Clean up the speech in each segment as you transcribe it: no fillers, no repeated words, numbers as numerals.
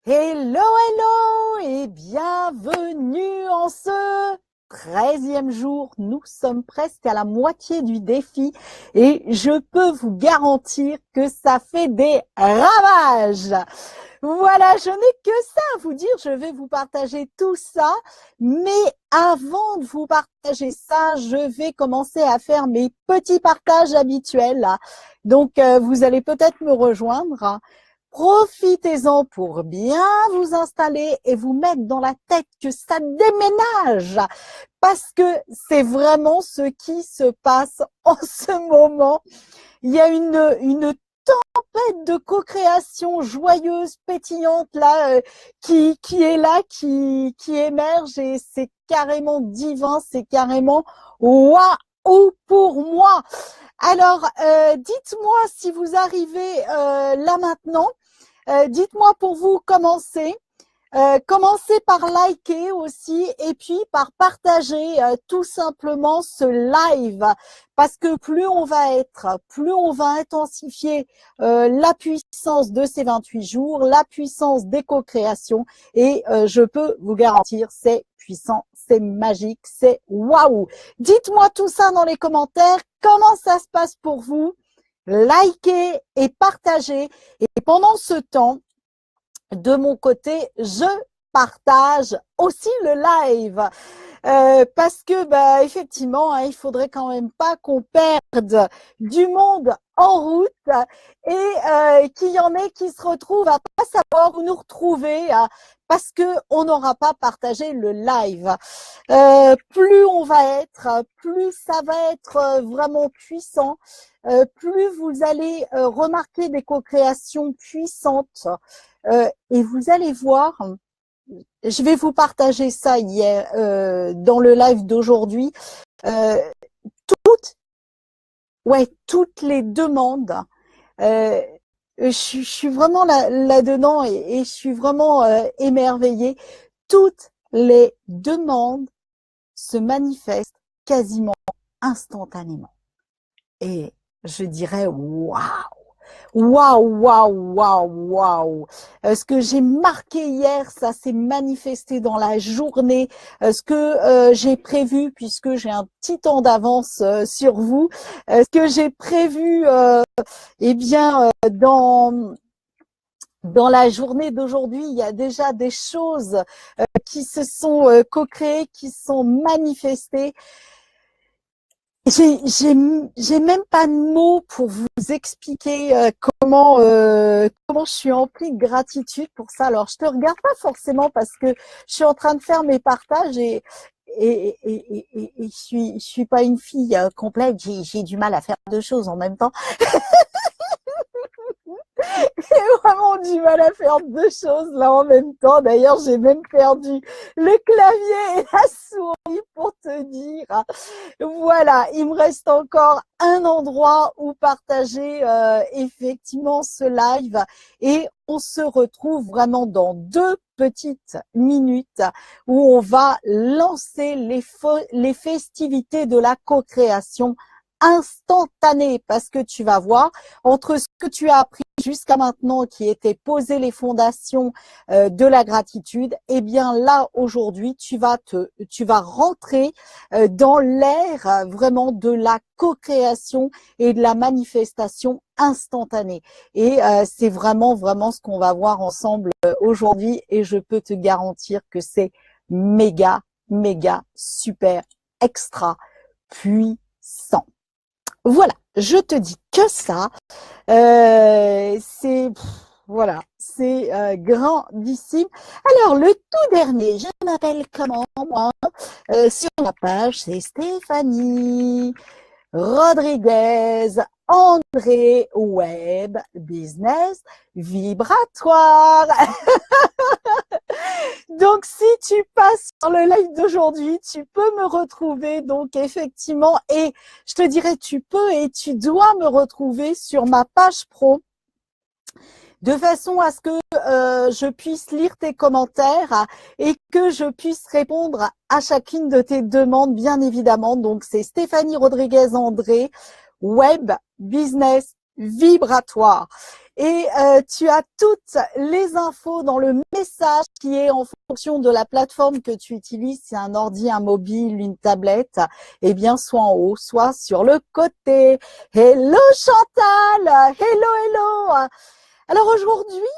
Hello, hello et bienvenue en ce 13e jour. Nous sommes presque à la moitié du défi et je peux vous garantir que ça fait des ravages. Voilà, je n'ai que ça à vous dire. Je vais vous partager tout ça. Mais avant de vous partager ça, je vais commencer à faire mes petits partages habituels. Donc, vous allez peut-être me rejoindre. Profitez-en pour bien vous installer et vous mettre dans la tête que ça déménage parce que c'est vraiment ce qui se passe en ce moment. Il y a une tempête de co-création joyeuse, pétillante là, qui est là, qui émerge et c'est carrément divin, c'est carrément waouh pour moi. Alors, dites-moi si vous arrivez là maintenant. Dites-moi pour vous commencer. Commencez par liker aussi et puis par partager tout simplement ce live parce que plus on va intensifier la puissance de ces 28 jours, la puissance des co-créations et je peux vous garantir c'est puissant, c'est magique, c'est waouh. Dites-moi tout ça dans les commentaires, comment ça se passe pour vous? Likez et partagez et pendant ce temps, de mon côté, je partage aussi le live parce que effectivement, hein, il faudrait quand même pas qu'on perde du monde en route et qu'il y en ait qui se retrouvent à pas savoir où nous retrouver parce que on n'aura pas partagé le live. Plus on va être, plus ça va être vraiment puissant. Plus vous allez remarquer des co-créations puissantes et vous allez voir, je vais vous partager ça hier dans le live d'aujourd'hui, toutes les demandes, je suis vraiment là-dedans et je suis vraiment émerveillée. Toutes les demandes se manifestent quasiment instantanément. Et je dirais waouh, waouh, waouh, waouh, waouh. Ce que j'ai marqué hier, ça s'est manifesté dans la journée. Ce que j'ai prévu, puisque j'ai un petit temps d'avance sur vous, ce que j'ai prévu, dans la journée d'aujourd'hui, il y a déjà des choses qui se sont co-créées, qui sont manifestées. J'ai même pas de mots pour vous expliquer comment je suis emplie de gratitude pour ça. Alors je te regarde pas forcément parce que je suis en train de faire mes partages et je suis pas une fille complète. J'ai du mal à faire deux choses en même temps. J'ai vraiment du mal à faire deux choses là en même temps. D'ailleurs, j'ai même perdu le clavier et la souris pour te dire. Voilà, il me reste encore un endroit où partager effectivement ce live et on se retrouve vraiment dans 2 petites minutes où on va lancer les festivités de la co-création instantanée parce que tu vas voir entre ce que tu as appris jusqu'à maintenant qui était poser les fondations de la gratitude, eh bien là aujourd'hui tu vas rentrer dans l'ère vraiment de la co-création et de la manifestation instantanée. Et c'est vraiment ce qu'on va voir ensemble aujourd'hui et je peux te garantir que c'est méga super extra puissant. Voilà, je te dis que ça. Voilà, c'est grandissime. Alors, le tout dernier, je m'appelle comment, moi sur la page, c'est Stéphanie Rodriguez, André, Web, Business, Vibratoire. Donc, si tu passes sur le live d'aujourd'hui, tu peux me retrouver. Donc, effectivement, et je te dirais, tu peux et tu dois me retrouver sur ma page pro de façon à ce que je puisse lire tes commentaires et que je puisse répondre à chacune de tes demandes, bien évidemment. Donc, c'est Stéphanie Rodriguez André, Web, Business, Vibratoire. Et tu as toutes les infos dans le message qui est en fonction de la plateforme que tu utilises, c'est un ordi, un mobile, une tablette, eh bien soit en haut, soit sur le côté. Hello Chantal, hello, hello. Alors aujourd'hui,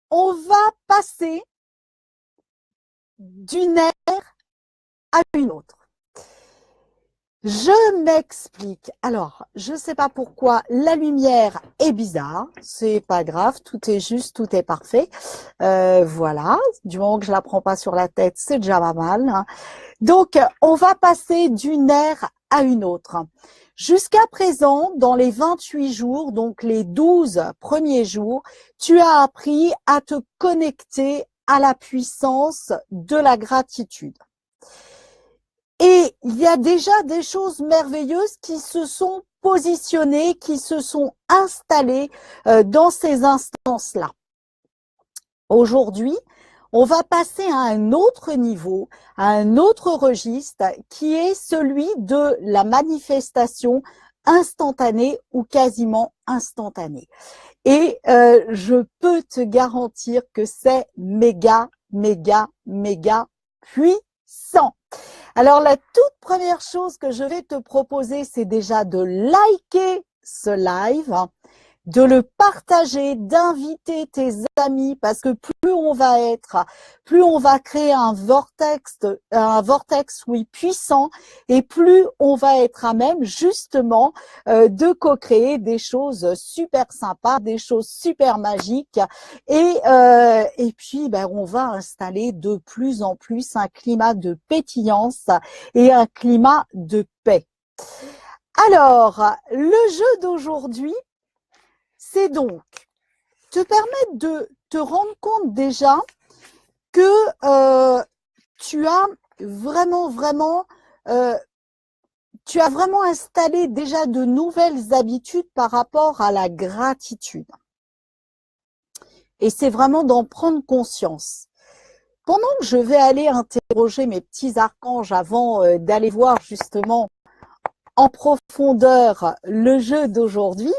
on va passer d'une ère à une autre. Je m'explique. Alors, je ne sais pas pourquoi la lumière est bizarre. C'est pas grave, tout est juste, tout est parfait. Voilà, du moment que je la prends pas sur la tête, c'est déjà pas mal, hein. Donc, on va passer d'une ère à une autre. Jusqu'à présent, dans les 28 jours, donc les 12 premiers jours, tu as appris à te connecter à la puissance de la gratitude. Et il y a déjà des choses merveilleuses qui se sont positionnées, qui se sont installées dans ces instances-là. Aujourd'hui, on va passer à un autre niveau, à un autre registre qui est celui de la manifestation instantanée ou quasiment instantanée. Et je peux te garantir que c'est méga, méga, méga puissant. Alors, la toute première chose que je vais te proposer, c'est déjà de liker ce live, de le partager, d'inviter tes amis, parce que plus on va être, plus on va créer un vortex, oui, puissant, et plus on va être à même, justement, de co-créer des choses super sympas, des choses super magiques, et puis, ben, on va installer de plus en plus un climat de pétillance et un climat de paix. Alors, le jeu d'aujourd'hui, c'est donc te permettre de te rendre compte déjà que tu as vraiment installé déjà de nouvelles habitudes par rapport à la gratitude. Et c'est vraiment d'en prendre conscience. Pendant que je vais aller interroger mes petits archanges avant d'aller voir justement en profondeur le jeu d'aujourd'hui,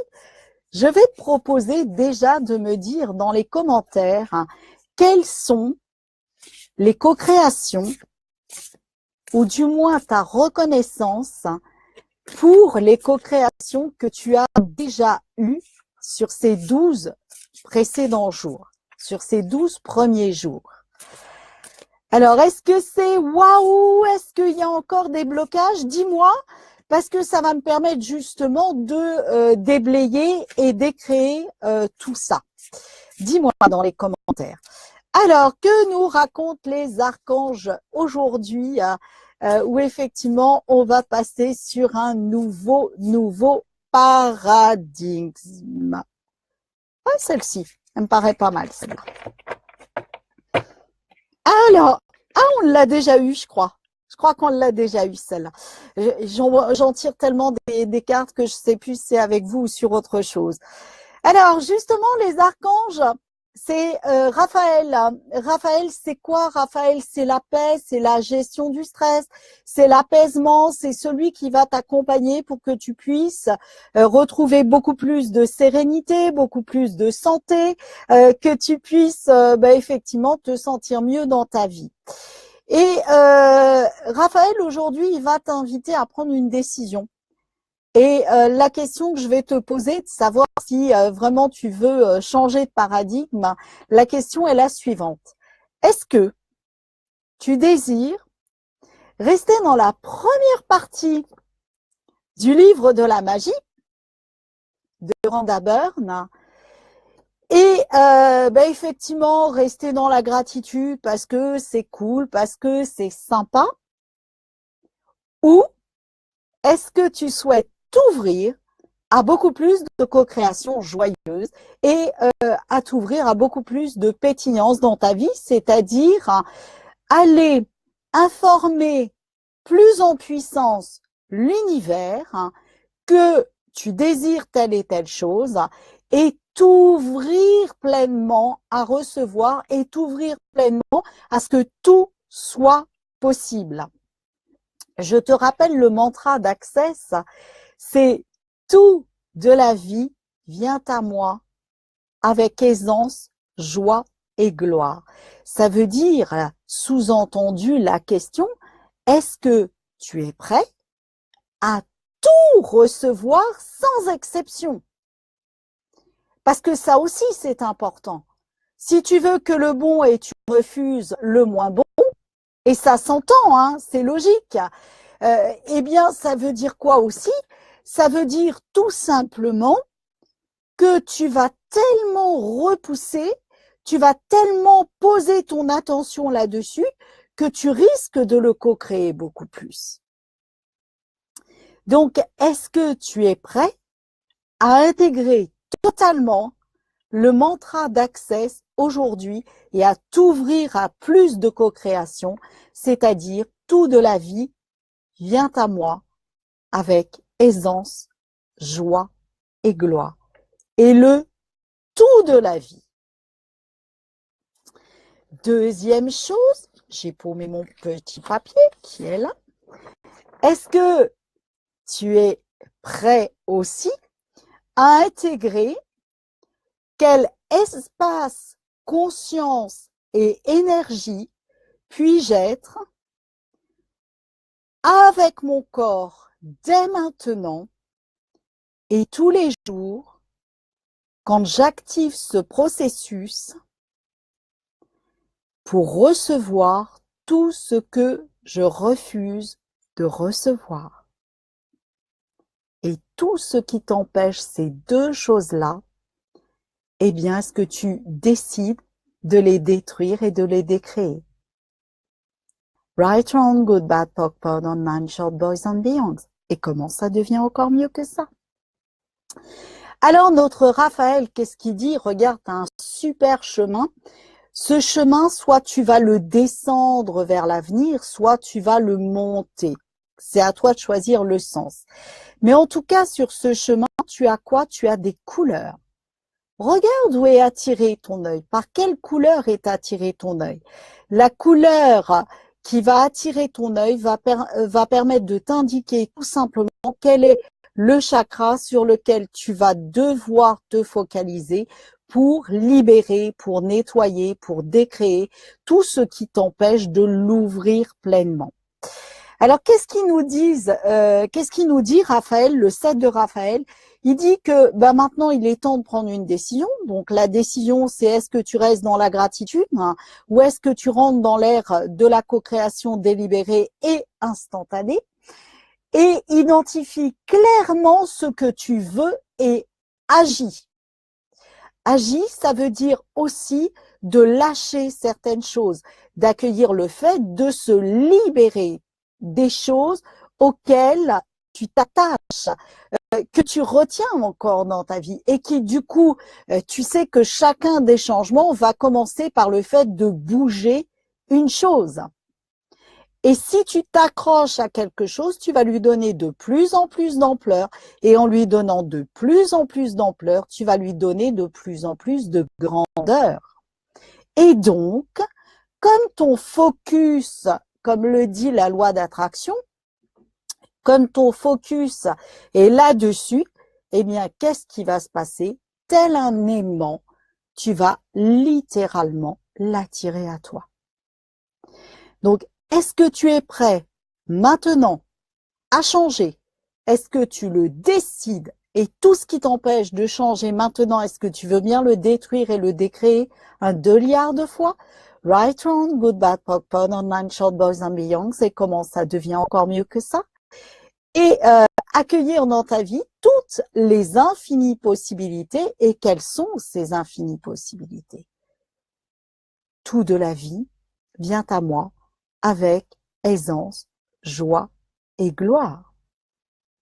je vais te proposer déjà de me dire dans les commentaires quelles sont les co-créations ou du moins ta reconnaissance pour les co-créations que tu as déjà eues sur ces 12 précédents jours, sur ces 12 premiers jours. Alors, est-ce que c'est waouh? Est-ce qu'il y a encore des blocages? Dis-moi. Parce que ça va me permettre justement de déblayer et d'écréer tout ça. Dis-moi dans les commentaires. Alors, que nous racontent les archanges aujourd'hui où effectivement, on va passer sur un nouveau paradigme. Ah, celle-ci, elle me paraît pas mal, celle-là. Alors, on l'a déjà eu, je crois. Je crois qu'on l'a déjà eu, celle-là. J'en tire tellement des cartes que je sais plus si c'est avec vous ou sur autre chose. Alors, justement, les archanges, c'est Raphaël. Raphaël, c'est quoi? Raphaël, c'est la paix, c'est la gestion du stress, c'est l'apaisement, c'est celui qui va t'accompagner pour que tu puisses retrouver beaucoup plus de sérénité, beaucoup plus de santé, que tu puisses effectivement te sentir mieux dans ta vie. Et Raphaël, aujourd'hui, il va t'inviter à prendre une décision. Et la question que je vais te poser, de savoir si vraiment tu veux changer de paradigme, la question est la suivante. Est-ce que tu désires rester dans la première partie du livre de la magie de Rhonda Byrne et effectivement rester dans la gratitude parce que c'est cool, parce que c'est sympa, ou est-ce que tu souhaites t'ouvrir à beaucoup plus de co-création joyeuse et à t'ouvrir à beaucoup plus de pétillance dans ta vie, c'est-à-dire aller informer plus en puissance l'univers que tu désires telle et telle chose et t'ouvrir pleinement à recevoir et t'ouvrir pleinement à ce que tout soit possible. Je te rappelle le mantra d'Access, c'est tout de la vie vient à moi avec aisance, joie et gloire. Ça veut dire, sous-entendu, la question, est-ce que tu es prêt à tout recevoir sans exception? Parce que ça aussi, c'est important. Si tu veux que le bon et tu refuses le moins bon, et ça s'entend, hein, c'est logique, eh bien, ça veut dire quoi aussi? Ça veut dire tout simplement que tu vas tellement repousser, tu vas tellement poser ton attention là-dessus que tu risques de le co-créer beaucoup plus. Donc, est-ce que tu es prêt à intégrer totalement le mantra d'Access aujourd'hui et à t'ouvrir à plus de co-création, c'est-à-dire tout de la vie vient à moi avec aisance, joie et gloire. Et le tout de la vie. Deuxième chose, j'ai paumé mon petit papier qui est là. Est-ce que tu es prêt aussi à intégrer quel espace, conscience et énergie puis-je être avec mon corps dès maintenant et tous les jours quand j'active ce processus pour recevoir tout ce que je refuse de recevoir. Et tout ce qui t'empêche ces deux choses-là, eh bien, est-ce que tu décides de les détruire et de les décréer? Right, wrong, good, bad, POC, POD, on man, short, boys and beyonds. Et comment ça devient encore mieux que ça? Alors, notre Raphaël, qu'est-ce qu'il dit? Regarde, t'as un super chemin. Ce chemin, soit tu vas le descendre vers l'avenir, soit tu vas le monter. C'est à toi de choisir le sens. Mais en tout cas, sur ce chemin, tu as quoi? Tu as des couleurs. Regarde où est attiré ton œil. Par quelle couleur est attiré ton œil? La couleur qui va attirer ton œil va permettre de t'indiquer tout simplement quel est le chakra sur lequel tu vas devoir te focaliser pour libérer, pour nettoyer, pour décréer tout ce qui t'empêche de l'ouvrir pleinement. Alors, qu'est-ce qu'il nous dit Raphaël, le 7 de Raphaël? Il dit que maintenant, il est temps de prendre une décision. Donc, la décision, c'est est-ce que tu restes dans la gratitude, hein, ou est-ce que tu rentres dans l'ère de la co-création délibérée et instantanée, et identifie clairement ce que tu veux et agis. Agis, ça veut dire aussi de lâcher certaines choses, d'accueillir le fait de se libérer des choses auxquelles tu t'attaches, que tu retiens encore dans ta vie et qui du coup, tu sais que chacun des changements va commencer par le fait de bouger une chose. Et si tu t'accroches à quelque chose, tu vas lui donner de plus en plus d'ampleur et en lui donnant de plus en plus d'ampleur, tu vas lui donner de plus en plus de grandeur. Et donc, comme ton focus, comme le dit la loi d'attraction, comme ton focus est là-dessus, eh bien, qu'est-ce qui va se passer? Tel un aimant, tu vas littéralement l'attirer à toi. Donc, est-ce que tu es prêt maintenant à changer? Est-ce que tu le décides? Et tout ce qui t'empêche de changer maintenant, est-ce que tu veux bien le détruire et le décréer un 2 milliards de fois? Right, wrong, good, bad, POC, POD, online, short, boys and beyond, c'est comment ça devient encore mieux que ça? Et accueillir dans ta vie toutes les infinies possibilités. Et quelles sont ces infinies possibilités? Tout de la vie vient à moi avec aisance, joie et gloire.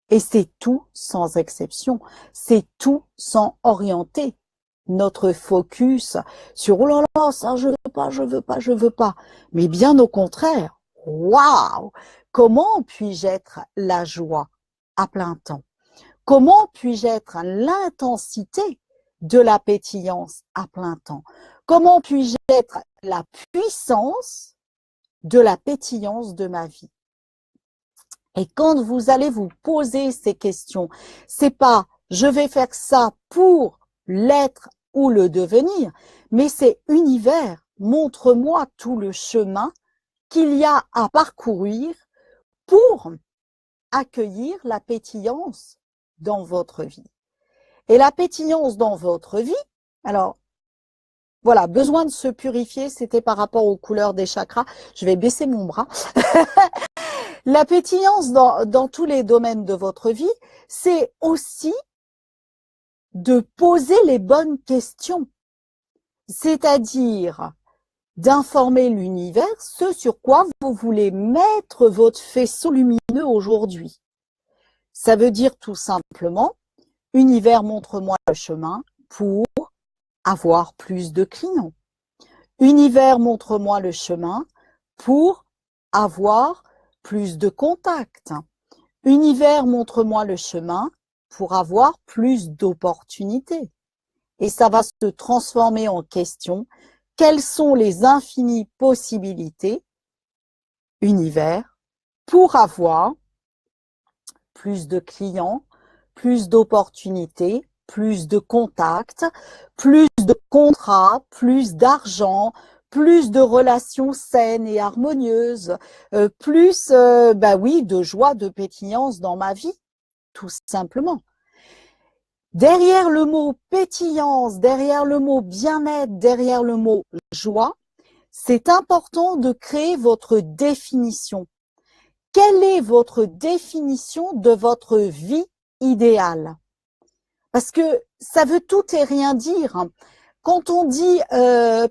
Et c'est tout sans exception, c'est tout sans orienter notre focus sur « oh là là, ça je veux pas, je veux pas, je veux pas ». Mais bien au contraire, waouh! Comment puis-je être la joie à plein temps? Comment puis-je être l'intensité de la pétillance à plein temps? Comment puis-je être la puissance de la pétillance de ma vie? Et quand vous allez vous poser ces questions, c'est pas je vais faire ça pour l'être ou le devenir, mais c'est univers, montre-moi tout le chemin qu'il y a à parcourir pour accueillir la pétillance dans votre vie. Et la pétillance dans votre vie, alors voilà, besoin de se purifier, c'était par rapport aux couleurs des chakras. Je vais baisser mon bras. La pétillance dans tous les domaines de votre vie, c'est aussi de poser les bonnes questions, c'est-à-dire d'informer l'univers ce sur quoi vous voulez mettre votre faisceau lumineux aujourd'hui. Ça veut dire tout simplement, univers, montre-moi le chemin pour avoir plus de clients. Univers, montre-moi le chemin pour avoir plus de contacts. Univers, montre-moi le chemin pour avoir plus d'opportunités. Et ça va se transformer en question. Quelles sont les infinies possibilités, univers, pour avoir plus de clients, plus d'opportunités, plus de contacts, plus de contrats, plus d'argent, plus de relations saines et harmonieuses, plus oui, de joie, de pétillance dans ma vie, tout simplement. Derrière le mot pétillance, derrière le mot bien-être, derrière le mot joie, c'est important de créer votre définition. Quelle est votre définition de votre vie idéale? Parce que ça veut tout et rien dire. Quand on dit,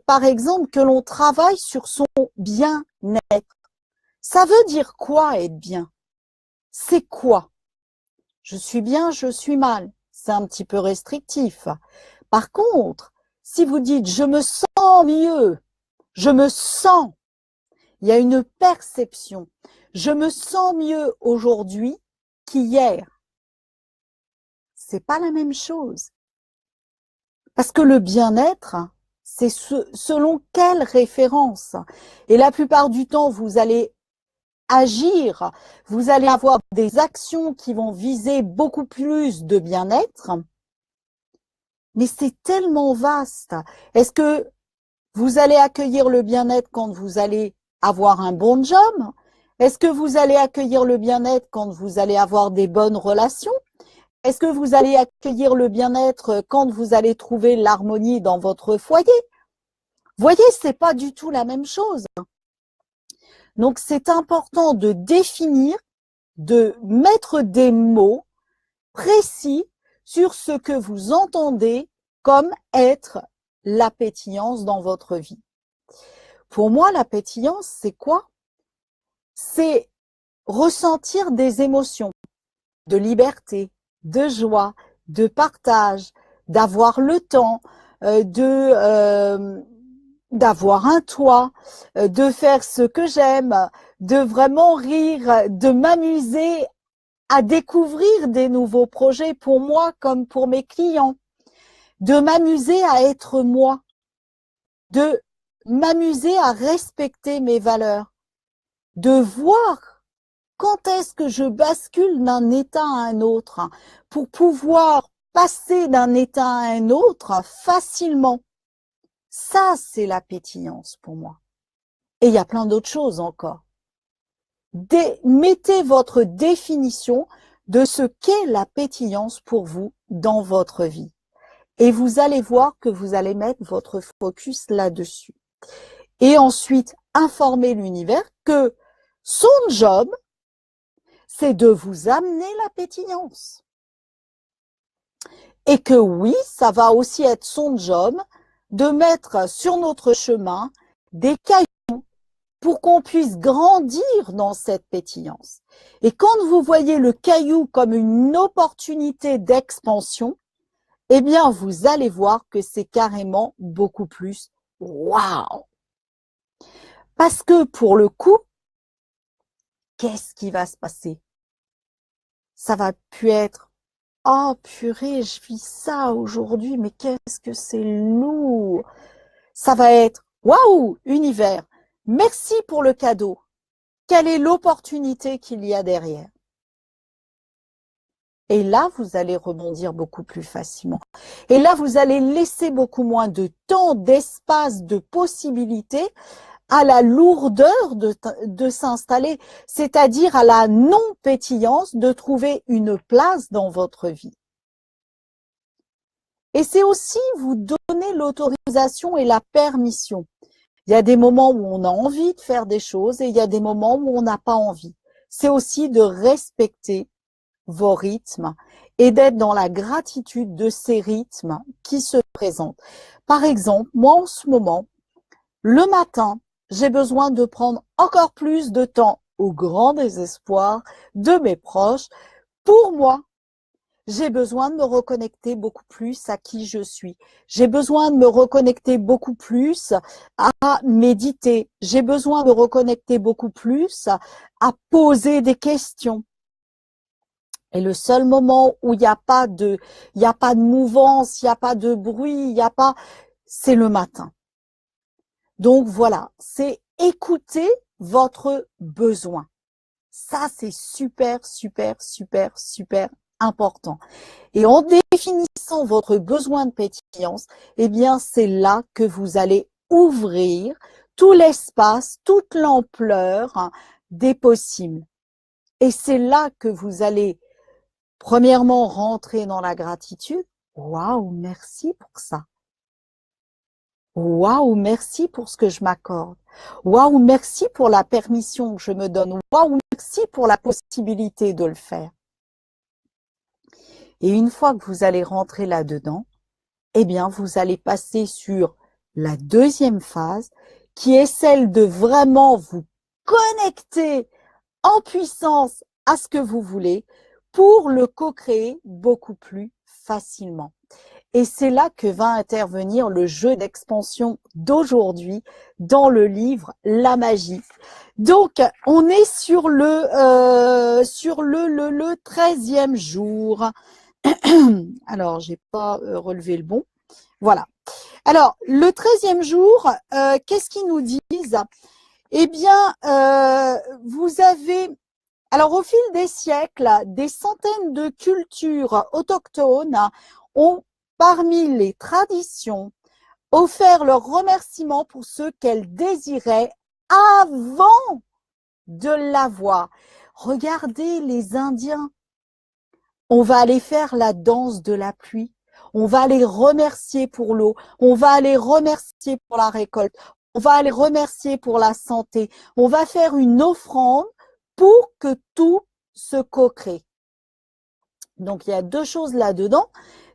par exemple, que l'on travaille sur son bien-être, ça veut dire quoi être bien? C'est quoi? Je suis bien, je suis mal. C'est un petit peu restrictif. Par contre, si vous dites « je me sens mieux », je me sens, il y a une perception. Je me sens mieux aujourd'hui qu'hier. C'est pas la même chose. Parce que le bien-être, c'est selon quelle référence? Et la plupart du temps, vous allez agir, vous allez avoir des actions qui vont viser beaucoup plus de bien-être, mais c'est tellement vaste. Est-ce que vous allez accueillir le bien-être quand vous allez avoir un bon job? Est-ce que vous allez accueillir le bien-être quand vous allez avoir des bonnes relations? Est-ce que vous allez accueillir le bien-être quand vous allez trouver l'harmonie dans votre foyer? Vous voyez, c'est pas du tout la même chose. Donc, c'est important de définir, de mettre des mots précis sur ce que vous entendez comme être la pétillance dans votre vie. Pour moi, la pétillance, c'est quoi? C'est ressentir des émotions de liberté, de joie, de partage, d'avoir le temps, d'avoir un toit, de faire ce que j'aime, de vraiment rire, de m'amuser à découvrir des nouveaux projets pour moi comme pour mes clients, de m'amuser à être moi, de m'amuser à respecter mes valeurs, de voir quand est-ce que je bascule d'un état à un autre pour pouvoir passer d'un état à un autre facilement. Ça, c'est la pétillance pour moi. Et il y a plein d'autres choses encore. Mettez votre définition de ce qu'est la pétillance pour vous dans votre vie. Et vous allez voir que vous allez mettre votre focus là-dessus. Et ensuite, informer l'univers que son job, c'est de vous amener la pétillance. Et que oui, ça va aussi être son job de mettre sur notre chemin des cailloux pour qu'on puisse grandir dans cette pétillance. Et quand vous voyez le caillou comme une opportunité d'expansion, eh bien, vous allez voir que c'est carrément beaucoup plus waouh! Parce que pour le coup, qu'est-ce qui va se passer? Ça va plus être « Oh purée, je vis ça aujourd'hui, mais qu'est-ce que c'est lourd !» Ça va être « Waouh, univers, merci pour le cadeau. Quelle est l'opportunité qu'il y a derrière ?» Et là, vous allez rebondir beaucoup plus facilement. Et là, vous allez laisser beaucoup moins de temps, d'espace, de possibilités à la lourdeur de s'installer, c'est-à-dire à la non-pétillance de trouver une place dans votre vie. Et c'est aussi vous donner l'autorisation et la permission. Il y a des moments où on a envie de faire des choses et il y a des moments où on n'a pas envie. C'est aussi de respecter vos rythmes et d'être dans la gratitude de ces rythmes qui se présentent. Par exemple, moi en ce moment, le matin, j'ai besoin de prendre encore plus de temps au grand désespoir de mes proches. Pour moi, j'ai besoin de me reconnecter beaucoup plus à qui je suis. J'ai besoin de me reconnecter beaucoup plus à méditer. J'ai besoin de me reconnecter beaucoup plus à poser des questions. Et le seul moment où il n'y a pas de mouvance, il n'y a pas de bruit, c'est le matin. Donc voilà, c'est écouter votre besoin. Ça, c'est super, super, super, super important. Et en définissant votre besoin de pétillance, eh bien, c'est là que vous allez ouvrir tout l'espace, toute l'ampleur des possibles. Et c'est là que vous allez, premièrement, rentrer dans la gratitude. Waouh, merci pour ça. Waouh, merci pour ce que je m'accorde. Waouh, merci pour la permission que je me donne. Waouh, merci pour la possibilité de le faire. Et une fois que vous allez rentrer là-dedans, eh bien, vous allez passer sur la deuxième phase, qui est celle de vraiment vous connecter en puissance à ce que vous voulez pour le co-créer beaucoup plus facilement. Et c'est là que va intervenir le jeu d'expansion d'aujourd'hui dans le livre La Magie. Donc, on est sur le 13e jour. Alors, j'ai pas relevé le bon. Voilà. Alors, le 13e jour, qu'est-ce qu'ils nous disent? Eh bien, vous avez... Alors, au fil des siècles, des centaines de cultures autochtones ont, parmi les traditions, offert leurs remerciements pour ce qu'elles désiraient avant de l'avoir. Regardez les Indiens. On va aller faire la danse de la pluie. On va aller remercier pour l'eau. On va aller remercier pour la récolte. On va aller remercier pour la santé. On va faire une offrande pour que tout se co-crée. Donc, il y a deux choses là-dedans.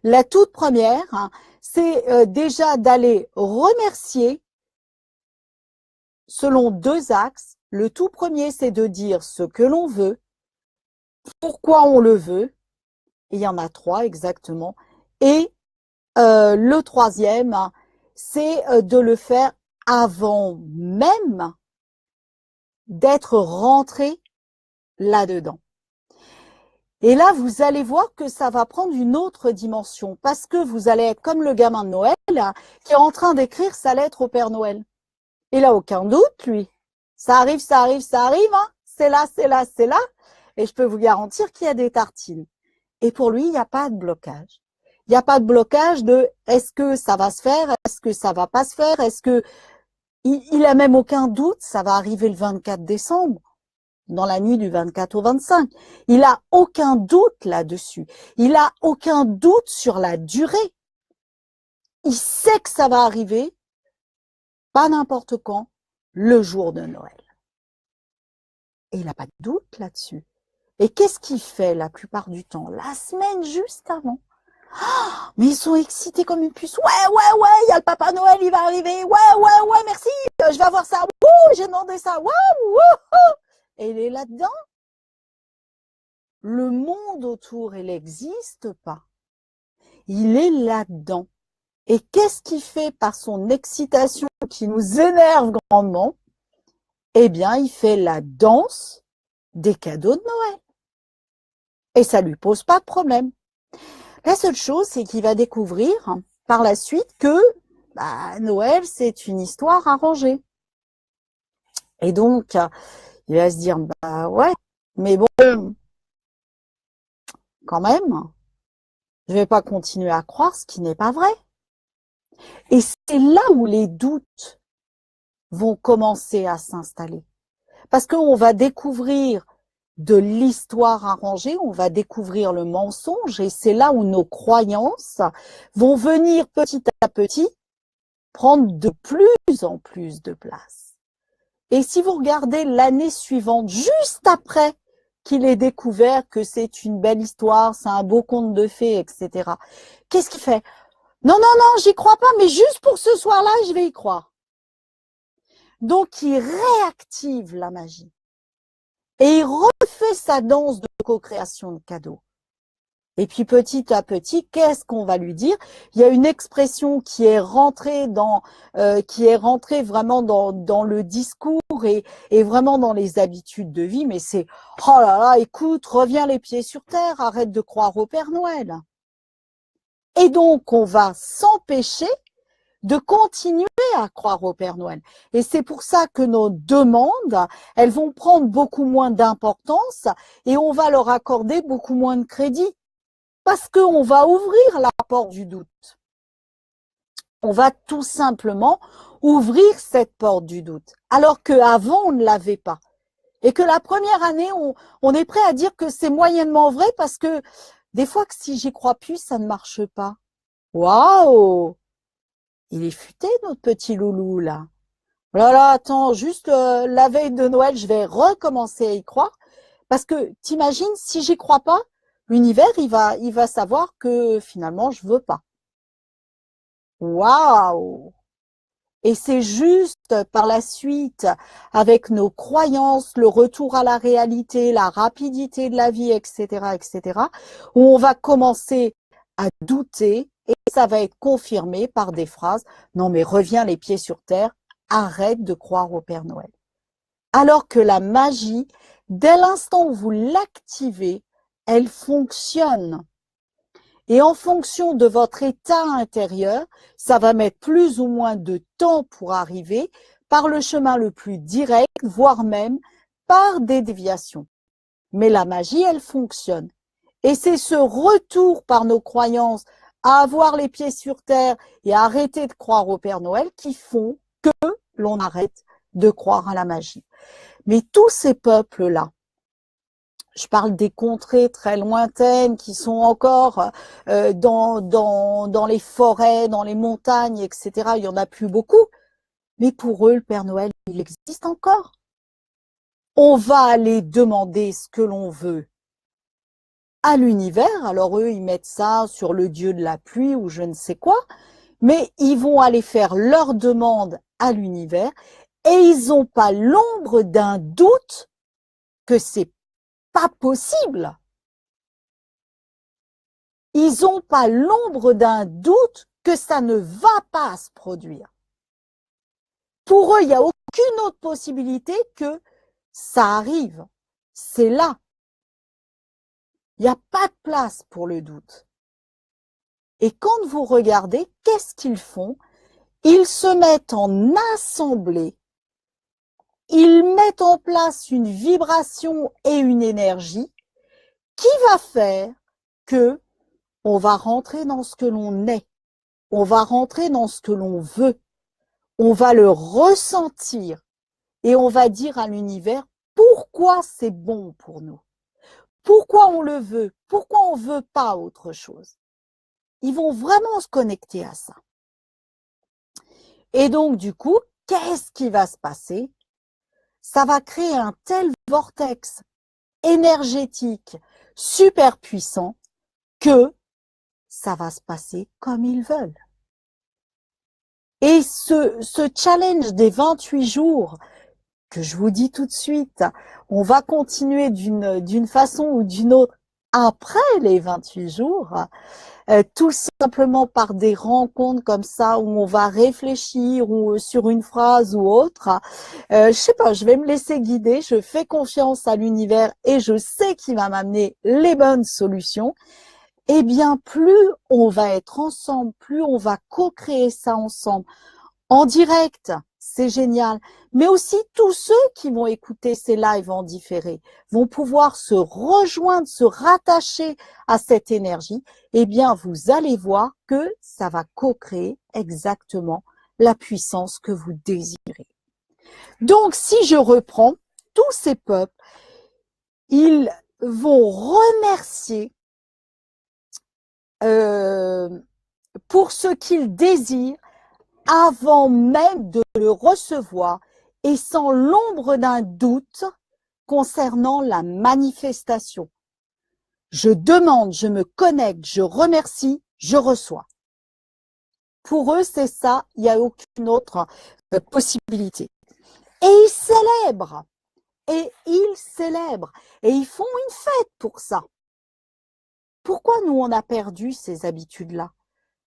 La toute première, c'est déjà d'aller remercier selon deux axes. Le tout premier, c'est de dire ce que l'on veut, pourquoi on le veut. Et il y en a trois exactement. Et le troisième, c'est de le faire avant même d'être rentré là-dedans. Et là, vous allez voir que ça va prendre une autre dimension parce que vous allez être comme le gamin de Noël qui est en train d'écrire sa lettre au Père Noël. Il n'a aucun doute, lui. Ça arrive, ça arrive, ça arrive. Hein. C'est là, c'est là, c'est là. Et je peux vous garantir qu'il y a des tartines. Et pour lui, il n'y a pas de blocage. Il n'y a pas de blocage de est-ce que ça va se faire, est-ce que ça va pas se faire, est-ce que il a même aucun doute, ça va arriver le 24 décembre, dans la nuit du 24 au 25. Il a aucun doute là-dessus. Il a aucun doute sur la durée. Il sait que ça va arriver, pas n'importe quand, le jour de Noël. Et il n'a pas de doute là-dessus. Et qu'est-ce qu'il fait la plupart du temps? La semaine juste avant. Mais ils sont excités comme une puce. Ouais, il y a le Papa Noël, il va arriver. Ouais, merci, je vais avoir ça. Wouh, j'ai demandé ça. Wouh. Et il est là-dedans. Le monde autour, il n'existe pas. Il est là-dedans. Et qu'est-ce qu'il fait par son excitation qui nous énerve grandement? Eh bien, il fait la danse des cadeaux de Noël. Et ça lui pose pas de problème. La seule chose, c'est qu'il va découvrir par la suite que Noël, c'est une histoire arrangée. Et donc, il va se dire, ouais, mais bon, quand même, je vais pas continuer à croire ce qui n'est pas vrai. Et c'est là où les doutes vont commencer à s'installer. Parce qu'on va découvrir de l'histoire arrangée, on va découvrir le mensonge et c'est là où nos croyances vont venir petit à petit prendre de plus en plus de place. Et si vous regardez l'année suivante, juste après qu'il ait découvert que c'est une belle histoire, c'est un beau conte de fées, etc., qu'est-ce qu'il fait? Non, non, non, j'y crois pas, mais juste pour ce soir-là, je vais y croire. Donc, il réactive la magie. Et il refait sa danse de co-création de cadeaux. Et puis petit à petit, qu'est-ce qu'on va lui dire? Il y a une expression qui est rentrée vraiment dans le discours et vraiment dans les habitudes de vie. Mais c'est oh là là, écoute, reviens les pieds sur terre, arrête de croire au Père Noël. Et donc on va s'empêcher de continuer à croire au Père Noël. Et c'est pour ça que nos demandes, elles vont prendre beaucoup moins d'importance et on va leur accorder beaucoup moins de crédit. Parce qu'on va ouvrir la porte du doute. On va tout simplement ouvrir cette porte du doute. Alors qu'avant, on ne l'avait pas. Et que la première année, on est prêt à dire que c'est moyennement vrai parce que des fois que si j'y crois plus, ça ne marche pas. Waouh! Il est futé, notre petit loulou, là. Voilà, attends, juste la veille de Noël, je vais recommencer à y croire. Parce que t'imagines, si j'y crois pas, l'univers, il va savoir que finalement, je veux pas. Waouh! Et c'est juste par la suite, avec nos croyances, le retour à la réalité, la rapidité de la vie, etc., où on va commencer à douter et ça va être confirmé par des phrases. Non, mais reviens les pieds sur terre, arrête de croire au Père Noël. Alors que la magie, dès l'instant où vous l'activez, elle fonctionne. Et en fonction de votre état intérieur, ça va mettre plus ou moins de temps pour arriver par le chemin le plus direct, voire même par des déviations. Mais la magie, elle fonctionne. Et c'est ce retour par nos croyances à avoir les pieds sur terre et à arrêter de croire au Père Noël qui font que l'on arrête de croire à la magie. Mais tous ces peuples-là, je parle des contrées très lointaines qui sont encore dans les forêts, dans les montagnes, etc. Il y en a plus beaucoup. Mais pour eux, le Père Noël, il existe encore. On va aller demander ce que l'on veut à l'univers. Alors eux, ils mettent ça sur le dieu de la pluie ou je ne sais quoi. Mais ils vont aller faire leur demande à l'univers et ils n'ont pas l'ombre d'un doute que c'est pas possible. Ils n'ont pas l'ombre d'un doute que ça ne va pas se produire. Pour eux, il n'y a aucune autre possibilité que ça arrive. C'est là. Il n'y a pas de place pour le doute. Et quand vous regardez, qu'est-ce qu'ils font? Ils se mettent en assemblée. Ils mettent en place une vibration et une énergie qui va faire que on va rentrer dans ce que l'on est. On va rentrer dans ce que l'on veut. On va le ressentir et on va dire à l'univers pourquoi c'est bon pour nous. Pourquoi on le veut. Pourquoi on ne veut pas autre chose. Ils vont vraiment se connecter à ça. Et donc, du coup, qu'est-ce qui va se passer? Ça va créer un tel vortex énergétique super puissant que ça va se passer comme ils veulent. Et ce challenge des 28 jours, que je vous dis tout de suite, on va continuer d'une façon ou d'une autre après les 28 jours, tout simplement par des rencontres comme ça où on va réfléchir ou sur une phrase ou autre. Je sais pas, je vais me laisser guider, je fais confiance à l'univers et je sais qu'il va m'amener les bonnes solutions. Eh bien, plus on va être ensemble, plus on va co-créer ça ensemble, en direct, c'est génial. Mais aussi tous ceux qui vont écouter ces lives en différé vont pouvoir se rejoindre, se rattacher à cette énergie. Eh bien, vous allez voir que ça va co-créer exactement la puissance que vous désirez. Donc, si je reprends, tous ces peuples, ils vont remercier pour ce qu'ils désirent avant même de le recevoir et sans l'ombre d'un doute concernant la manifestation. Je demande, je me connecte, je remercie, je reçois. Pour eux, c'est ça, il n'y a aucune autre possibilité. Et ils célèbrent, et ils font une fête pour ça. Pourquoi nous, on a perdu ces habitudes-là?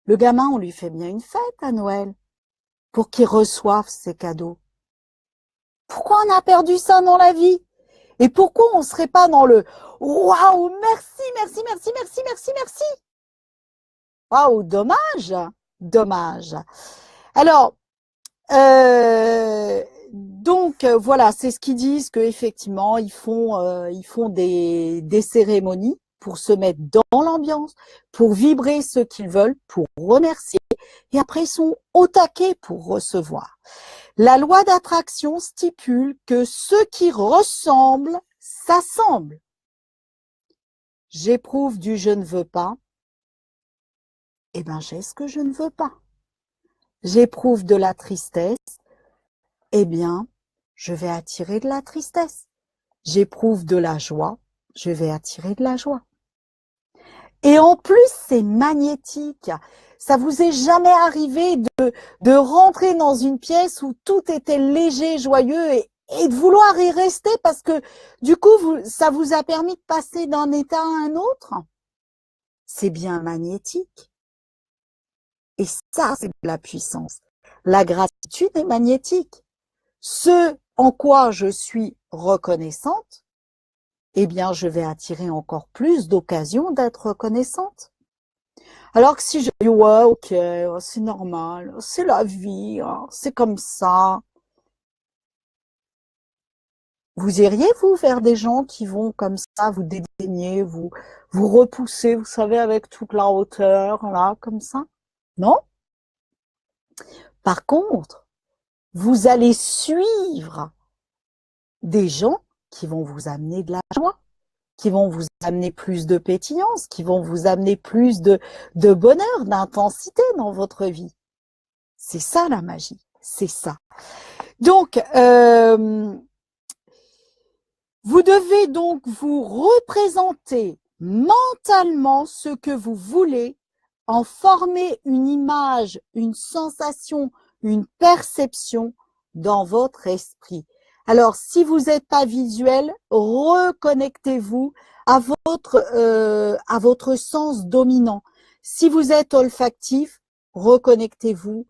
Le gamin, on lui fait bien une fête à Noël pour qu'il reçoive ses cadeaux. Pourquoi on a perdu ça dans la vie? Et pourquoi on ne serait pas dans le « Waouh, merci, merci, merci, merci, merci, merci ». Waouh, dommage, dommage. Alors, donc voilà, c'est ce qu'ils disent qu'effectivement, ils font des cérémonies pour se mettre dans l'ambiance, pour vibrer ce qu'ils veulent, pour remercier, et après ils sont au taquet pour recevoir. La loi d'attraction stipule que ce qui ressemble s'assemble. J'éprouve du je ne veux pas, eh bien j'ai ce que je ne veux pas. J'éprouve de la tristesse, eh bien je vais attirer de la tristesse. J'éprouve de la joie, je vais attirer de la joie. Et en plus, c'est magnétique. Ça vous est jamais arrivé de rentrer dans une pièce où tout était léger, joyeux et de vouloir y rester parce que du coup, ça vous a permis de passer d'un état à un autre? C'est bien magnétique. Et ça, c'est de la puissance. La gratitude est magnétique. Ce en quoi je suis reconnaissante, eh bien, je vais attirer encore plus d'occasions d'être reconnaissante. Alors que si je dis, ouais, ok, c'est normal, c'est la vie, hein, c'est comme ça. Vous iriez, vous, vers des gens qui vont comme ça vous dédaigner, vous repousser, vous savez, avec toute la hauteur, là, comme ça? Non? Par contre, vous allez suivre des gens qui vont vous amener de la joie, qui vont vous amener plus de pétillance, qui vont vous amener plus de bonheur, d'intensité dans votre vie. C'est ça la magie, c'est ça. Donc, vous devez donc vous représenter mentalement ce que vous voulez, en former une image, une sensation, une perception dans votre esprit. Alors, si vous n'êtes pas visuel, reconnectez-vous à votre sens dominant. Si vous êtes olfactif, reconnectez-vous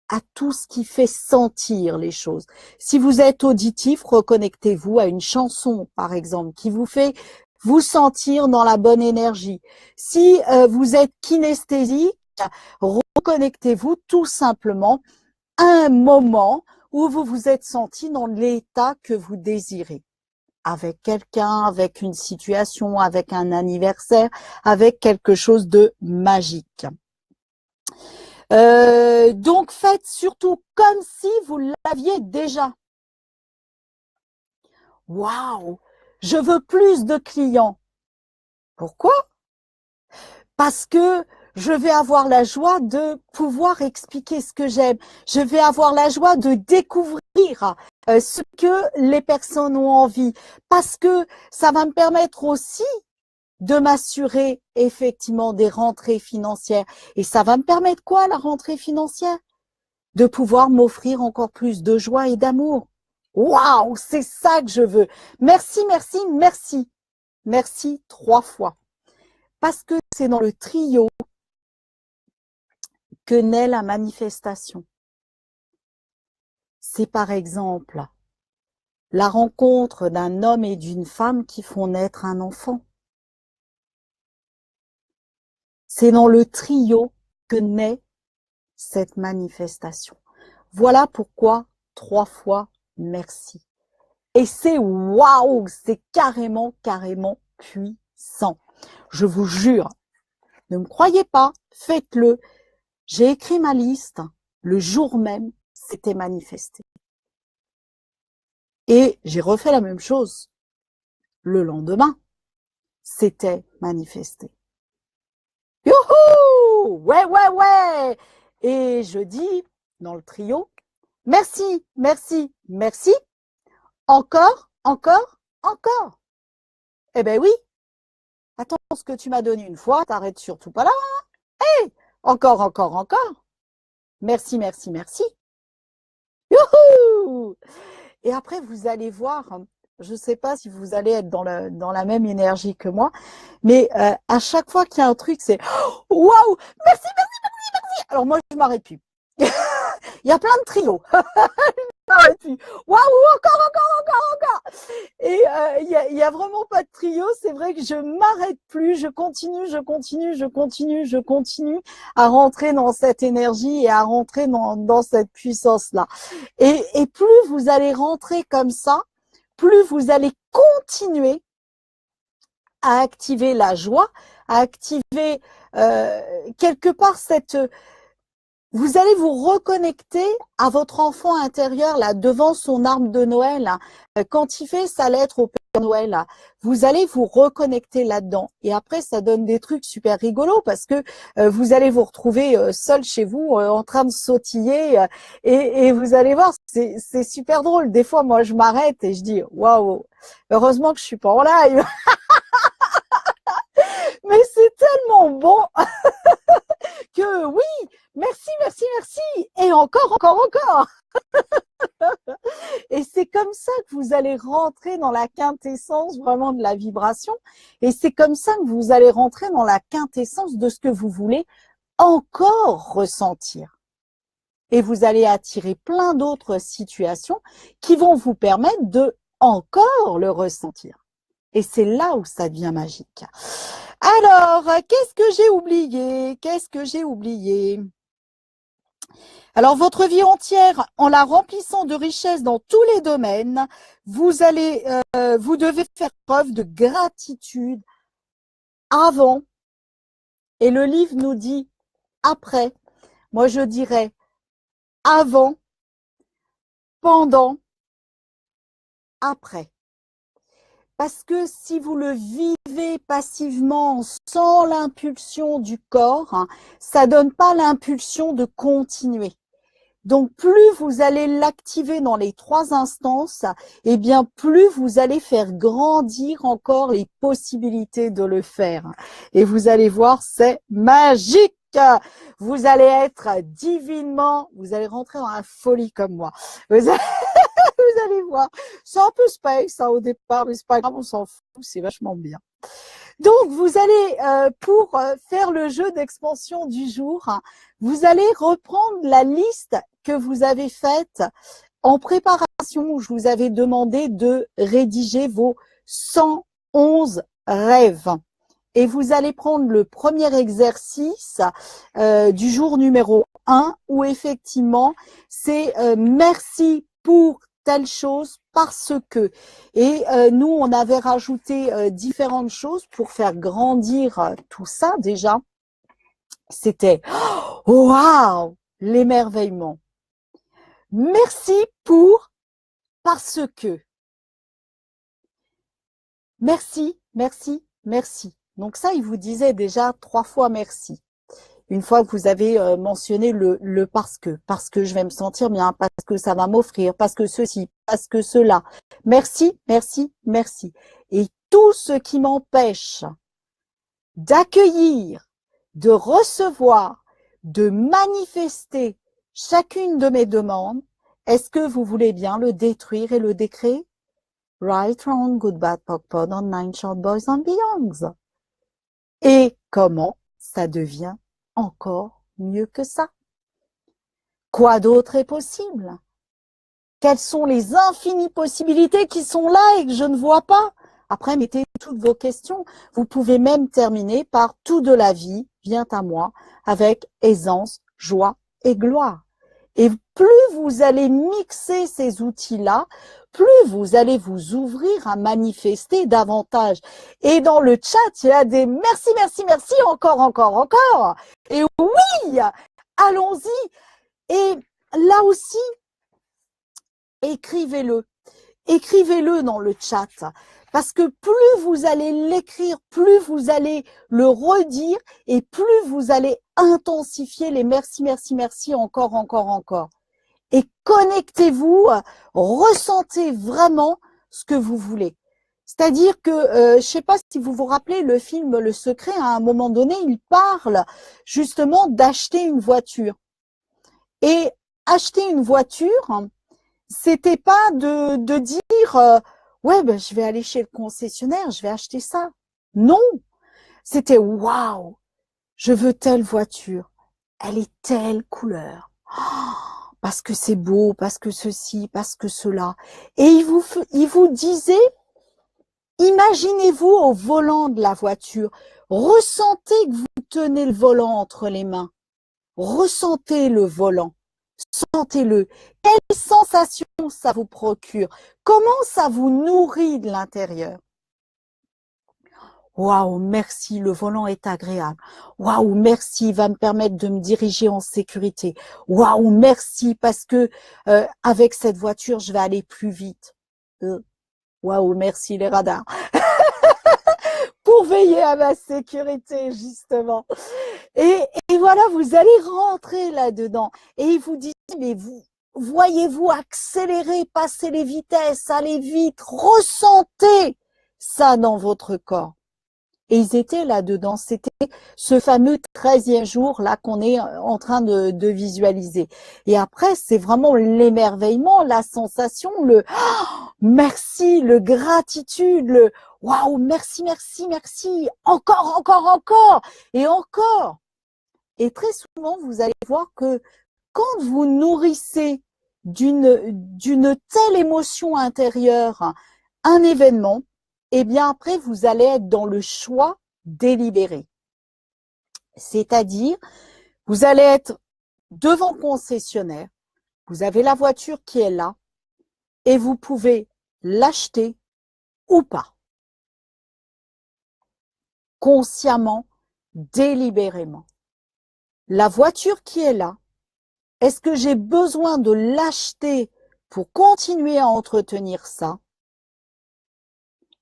à tout ce qui fait sentir les choses. Si vous êtes auditif, reconnectez-vous à une chanson, par exemple, qui vous fait vous sentir dans la bonne énergie. Si vous êtes kinesthésique, reconnectez-vous tout simplement à un moment où vous vous êtes senti dans l'état que vous désirez. Avec quelqu'un, avec une situation, avec un anniversaire, avec quelque chose de magique. Donc faites surtout comme si vous l'aviez déjà. Waouh, je veux plus de clients. Pourquoi? Parce que je vais avoir la joie de pouvoir expliquer ce que j'aime. Je vais avoir la joie de découvrir ce que les personnes ont envie. Parce que ça va me permettre aussi de m'assurer effectivement des rentrées financières. Et ça va me permettre quoi, la rentrée financière? De pouvoir m'offrir encore plus de joie et d'amour. Waouh, c'est ça que je veux. Merci, merci, merci. Merci 3 fois. Parce que c'est dans le trio que naît la manifestation. C'est par exemple la rencontre d'un homme et d'une femme qui font naître un enfant. C'est dans le trio que naît cette manifestation. Voilà pourquoi 3 fois merci. Et c'est waouh, c'est carrément puissant. Je vous jure, ne me croyez pas, faites-le. J'ai écrit ma liste, le jour même, c'était manifesté. Et j'ai refait la même chose le lendemain, c'était manifesté. Youhou! Ouais, ouais, ouais! Et je dis dans le trio, merci, merci, merci, encore, encore, encore. Eh ben oui, attends, ce que tu m'as donné une fois, t'arrêtes surtout pas là. Hey, encore, encore, encore. Merci, merci, merci. Youhou! Et après, vous allez voir, je ne sais pas si vous allez être dans la même énergie que moi, mais à chaque fois qu'il y a un truc, c'est waouh, merci, merci, merci, merci. Alors moi, je m'arrête plus. Il y a plein de trios. Je m'arrête plus. Waouh, encore, encore, encore, encore. Et il y a vraiment pas de trio. C'est vrai que je m'arrête plus. Je continue, je continue, je continue, je continue à rentrer dans cette énergie et à rentrer dans cette puissance-là. Et plus vous allez rentrer comme ça, plus vous allez continuer à activer la joie, à activer quelque part cette... Vous allez vous reconnecter à votre enfant intérieur là devant son arbre de Noël. Là. Quand il fait sa lettre au Père Noël, là, vous allez vous reconnecter là-dedans. Et après, ça donne des trucs super rigolos parce que vous allez vous retrouver seul chez vous en train de sautiller et vous allez voir, c'est super drôle. Des fois, moi, je m'arrête et je dis waouh, heureusement que je suis pas en live. Mais c'est tellement bon que oui, merci, merci, merci, et encore, encore, encore. Et c'est comme ça que vous allez rentrer dans la quintessence vraiment de la vibration, et c'est comme ça que vous allez rentrer dans la quintessence de ce que vous voulez encore ressentir. Et vous allez attirer plein d'autres situations qui vont vous permettre de encore le ressentir. Et c'est là où ça devient magique. Alors, qu'est-ce que j'ai oublié? Qu'est-ce que j'ai oublié? Alors, votre vie entière, en la remplissant de richesses dans tous les domaines, vous devez faire preuve de gratitude avant. Et le livre nous dit après. Moi, je dirais avant, pendant, après. Parce que si vous le vivez passivement sans l'impulsion du corps, ça donne pas l'impulsion de continuer. Donc, plus vous allez l'activer dans les 3 instances, eh bien, plus vous allez faire grandir encore les possibilités de le faire. Et vous allez voir, c'est magique. Vous allez être divinement, vous allez rentrer dans la folie comme moi. Vous allez voir, c'est un peu space au départ, mais c'est pas grave, on s'en fout, c'est vachement bien. Donc, vous allez, pour faire le jeu d'expansion du jour, vous allez reprendre la liste que vous avez faite en préparation, où je vous avais demandé de rédiger vos 111 rêves. Et vous allez prendre le premier exercice du jour numéro 1, où effectivement, c'est merci pour telle chose parce que. Et nous, on avait rajouté différentes choses pour faire grandir tout ça déjà. C'était waouh, l'émerveillement. Merci pour parce que. Merci, merci, merci. Donc ça, il vous disait déjà 3 fois merci. Une fois que vous avez mentionné le parce que je vais me sentir bien, parce que ça va m'offrir, parce que ceci, parce que cela. Merci, merci, merci. Et tout ce qui m'empêche d'accueillir, de recevoir, de manifester chacune de mes demandes, est-ce que vous voulez bien le détruire et le décréer? Right, wrong, good, bad, POC, POD, on 9 short boys and beyonds. Et comment ça devient encore mieux que ça? Quoi d'autre est possible? Quelles sont les infinies possibilités qui sont là et que je ne vois pas? Après, mettez toutes vos questions. Vous pouvez même terminer par tout de la vie vient à moi avec aisance, joie et gloire. Et plus vous allez mixer ces outils-là, plus vous allez vous ouvrir à manifester davantage. Et dans le chat, il y a des merci, merci, merci, encore, encore, encore. Et oui, allons-y. Et là aussi, écrivez-le. Écrivez-le dans le chat. Parce que plus vous allez l'écrire, plus vous allez le redire et plus vous allez intensifier les merci, merci, merci, encore, encore, encore. Et connectez-vous, ressentez vraiment ce que vous voulez. C'est-à-dire que, je sais pas si vous vous rappelez le film Le Secret, à un moment donné, il parle justement d'acheter une voiture. Et acheter une voiture, c'était pas de dire ouais, ben je vais aller chez le concessionnaire, je vais acheter ça. Non, c'était waouh, je veux telle voiture, elle est telle couleur. Oh, parce que c'est beau, parce que ceci, parce que cela. Et il vous disait, imaginez-vous au volant de la voiture, ressentez que vous tenez le volant entre les mains, ressentez le volant, sentez-le. Quelle sensation ça vous procure? Comment ça vous nourrit de l'intérieur? Waouh, merci, le volant est agréable. Waouh, merci, il va me permettre de me diriger en sécurité. Waouh, merci, parce que avec cette voiture, je vais aller plus vite. Waouh, merci les radars. Pour veiller à ma sécurité, justement. Et voilà, vous allez rentrer là-dedans. Et il vous dit, mais vous, voyez-vous accélérer, passer les vitesses, aller vite, ressentez ça dans votre corps. Et ils étaient là-dedans. C'était ce fameux 13e jour là qu'on est en train de visualiser. Et après, c'est vraiment l'émerveillement, la sensation, le oh, merci, le gratitude, le waouh, merci, merci, merci, encore, encore, encore, et encore. Et très souvent, vous allez voir que quand vous nourrissez d'une telle émotion intérieure un événement, eh bien après, vous allez être dans le choix délibéré. C'est-à-dire, vous allez être devant le concessionnaire, vous avez la voiture qui est là, et vous pouvez l'acheter ou pas. Consciemment, délibérément. La voiture qui est là, est-ce que j'ai besoin de l'acheter pour continuer à entretenir ça?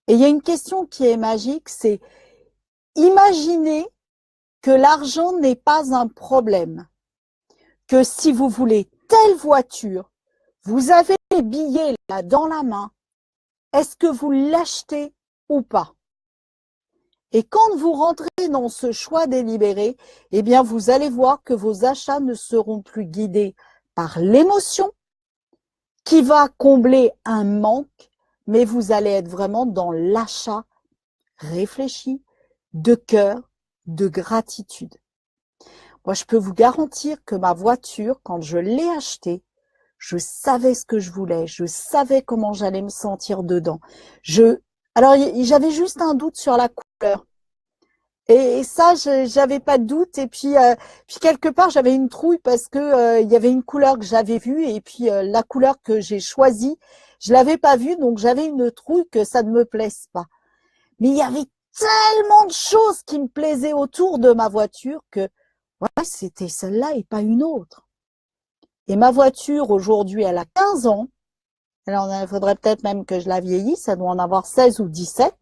Et il y a une question qui est magique, c'est imaginez que l'argent n'est pas un problème, que si vous voulez telle voiture, vous avez les billets là dans la main, est-ce que vous l'achetez ou pas? Et quand vous rentrez dans ce choix délibéré, eh bien vous allez voir que vos achats ne seront plus guidés par l'émotion qui va combler un manque, mais vous allez être vraiment dans l'achat réfléchi, de cœur, de gratitude. Moi, je peux vous garantir que ma voiture, quand je l'ai achetée, je savais ce que je voulais, je savais comment j'allais me sentir dedans. Alors, j'avais juste un doute sur la couleur. Et ça, j'avais pas de doute. Et puis quelque part, j'avais une trouille parce que il y avait une couleur que j'avais vue et puis la couleur que j'ai choisie, je l'avais pas vue, donc j'avais une trouille que ça ne me plaise pas. Mais il y avait tellement de choses qui me plaisaient autour de ma voiture que ouais, c'était celle-là et pas une autre. Et ma voiture, aujourd'hui, elle a 15 ans. Alors, il faudrait peut-être même que je la vieillisse. Ça doit en avoir 16 ou 17.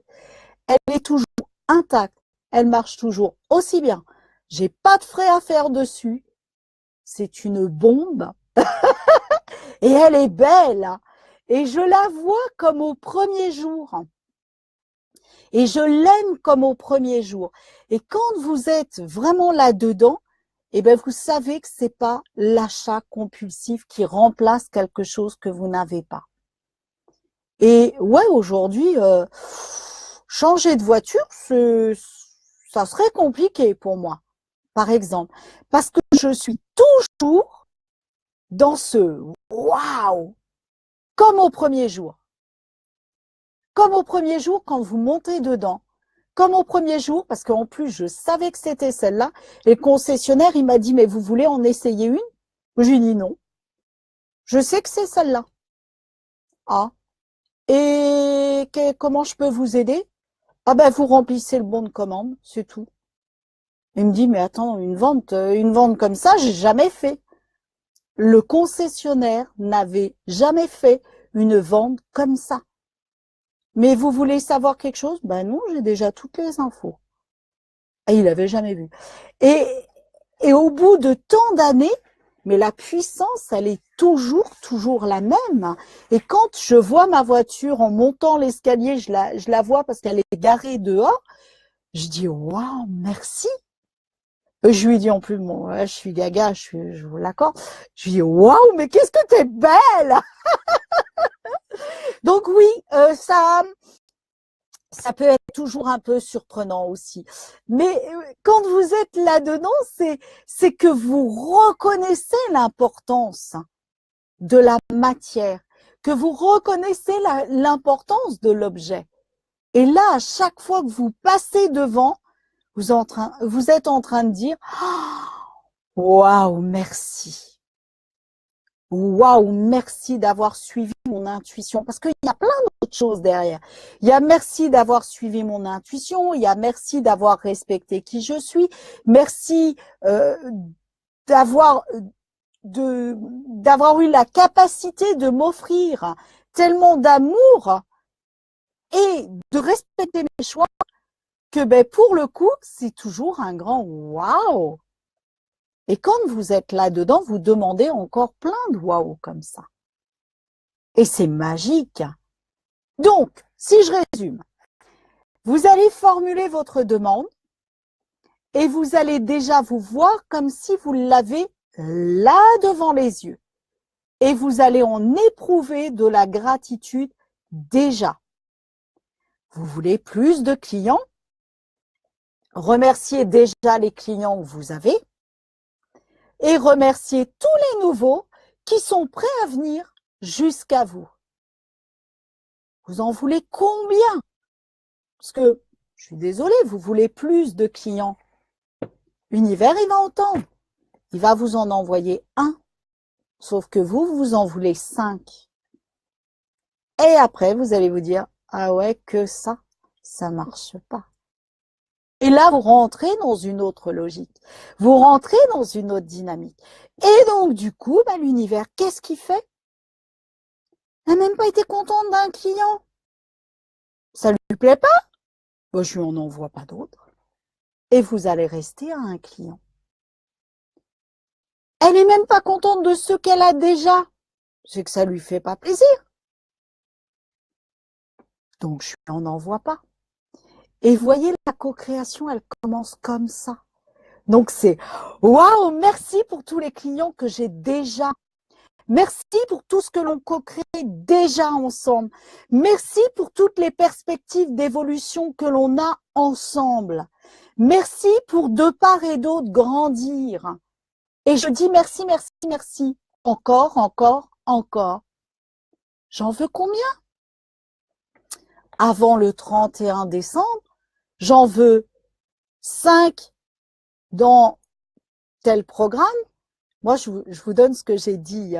Elle est toujours intacte. Elle marche toujours aussi bien. J'ai pas de frais à faire dessus. C'est une bombe. Et elle est belle. Et je la vois comme au premier jour. Et je l'aime comme au premier jour. Et quand vous êtes vraiment là-dedans, eh bien, vous savez que c'est pas l'achat compulsif qui remplace quelque chose que vous n'avez pas. Et ouais, aujourd'hui, changer de voiture, ça serait compliqué pour moi, par exemple, parce que je suis toujours dans ce waouh, comme au premier jour. Comme au premier jour, quand vous montez dedans, comme au premier jour, parce qu'en plus, je savais que c'était celle-là, et le concessionnaire, il m'a dit, mais vous voulez en essayer une? J'ai dit non. Je sais que c'est celle-là. Ah. Et comment je peux vous aider? Ah ben, vous remplissez le bon de commande, c'est tout. Il me dit, mais attends, une vente comme ça, j'ai jamais fait. Le concessionnaire n'avait jamais fait une vente comme ça. Mais vous voulez savoir quelque chose? Ben non, j'ai déjà toutes les infos. Et il avait jamais vu. Et, et au bout de tant d'années, mais la puissance, elle est toujours la même. Et quand je vois ma voiture en montant l'escalier, je la vois parce qu'elle est garée dehors, je dis, waouh, merci. Je lui dis en plus, bon, ouais, je suis gaga, je vous l'accorde. Je lui dis, waouh, mais qu'est-ce que t'es belle! Donc oui, ça peut être toujours un peu surprenant aussi. Mais quand vous êtes là-dedans, c'est que vous reconnaissez l'importance de la matière, que vous reconnaissez l'importance de l'objet. Et là, à chaque fois que vous passez devant, vous êtes en train de dire « Waouh, merci ». Waouh, merci d'avoir suivi mon intuition. Parce qu'il y a plein d'autres choses derrière. Il y a merci d'avoir suivi mon intuition. Il y a merci d'avoir respecté qui je suis. Merci d'avoir eu la capacité de m'offrir tellement d'amour et de respecter mes choix que ben, pour le coup, c'est toujours un grand waouh. Et quand vous êtes là-dedans, vous demandez encore plein de waouh comme ça. Et c'est magique. Donc, si je résume, vous allez formuler votre demande et vous allez déjà vous voir comme si vous l'avez là devant les yeux. Et vous allez en éprouver de la gratitude déjà. Vous voulez plus de clients? Remerciez déjà les clients que vous avez et remerciez tous les nouveaux qui sont prêts à venir jusqu'à vous. Vous en voulez combien? Parce que, je suis désolée, vous voulez plus de clients. L'univers, il va entendre. Il va vous en envoyer un. Sauf que vous en voulez 5. Et après, vous allez vous dire, ah ouais, que ça marche pas. Et là, vous rentrez dans une autre logique. Vous rentrez dans une autre dynamique. Et donc, du coup, bah, l'univers, qu'est-ce qu'il fait? Il n'a même pas été contente d'un client. Ça lui plaît pas? Bah, je lui en envoie pas d'autres. Et vous allez rester à un client. Elle n'est même pas contente de ce qu'elle a déjà. C'est que ça lui fait pas plaisir. Donc, je lui en envoie pas. Et voyez, la co-création, elle commence comme ça. Donc, c'est waouh, merci pour tous les clients que j'ai déjà. Merci pour tout ce que l'on co-crée déjà ensemble. Merci pour toutes les perspectives d'évolution que l'on a ensemble. Merci pour de part et d'autre grandir. Et je dis merci, merci, merci. Encore, encore, encore. J'en veux combien? Avant le 31 décembre, j'en veux 5 dans tel programme. Moi, je vous donne ce que j'ai dit,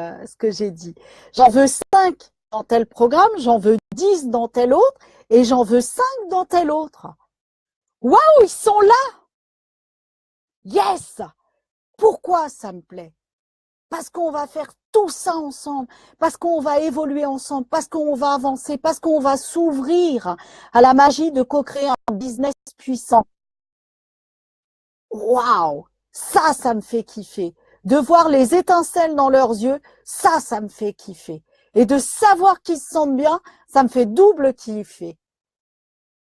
J'en veux 5 dans tel programme, j'en veux 10 dans tel autre, et j'en veux 5 dans tel autre. Waouh, ils sont là! Yes! Pourquoi ça me plaît? Parce qu'on va faire tout ça ensemble, parce qu'on va évoluer ensemble, parce qu'on va avancer, parce qu'on va s'ouvrir à la magie de co-créer un business puissant. Waouh! Ça me fait kiffer. De voir les étincelles dans leurs yeux, ça me fait kiffer. Et de savoir qu'ils se sentent bien, ça me fait double kiffer.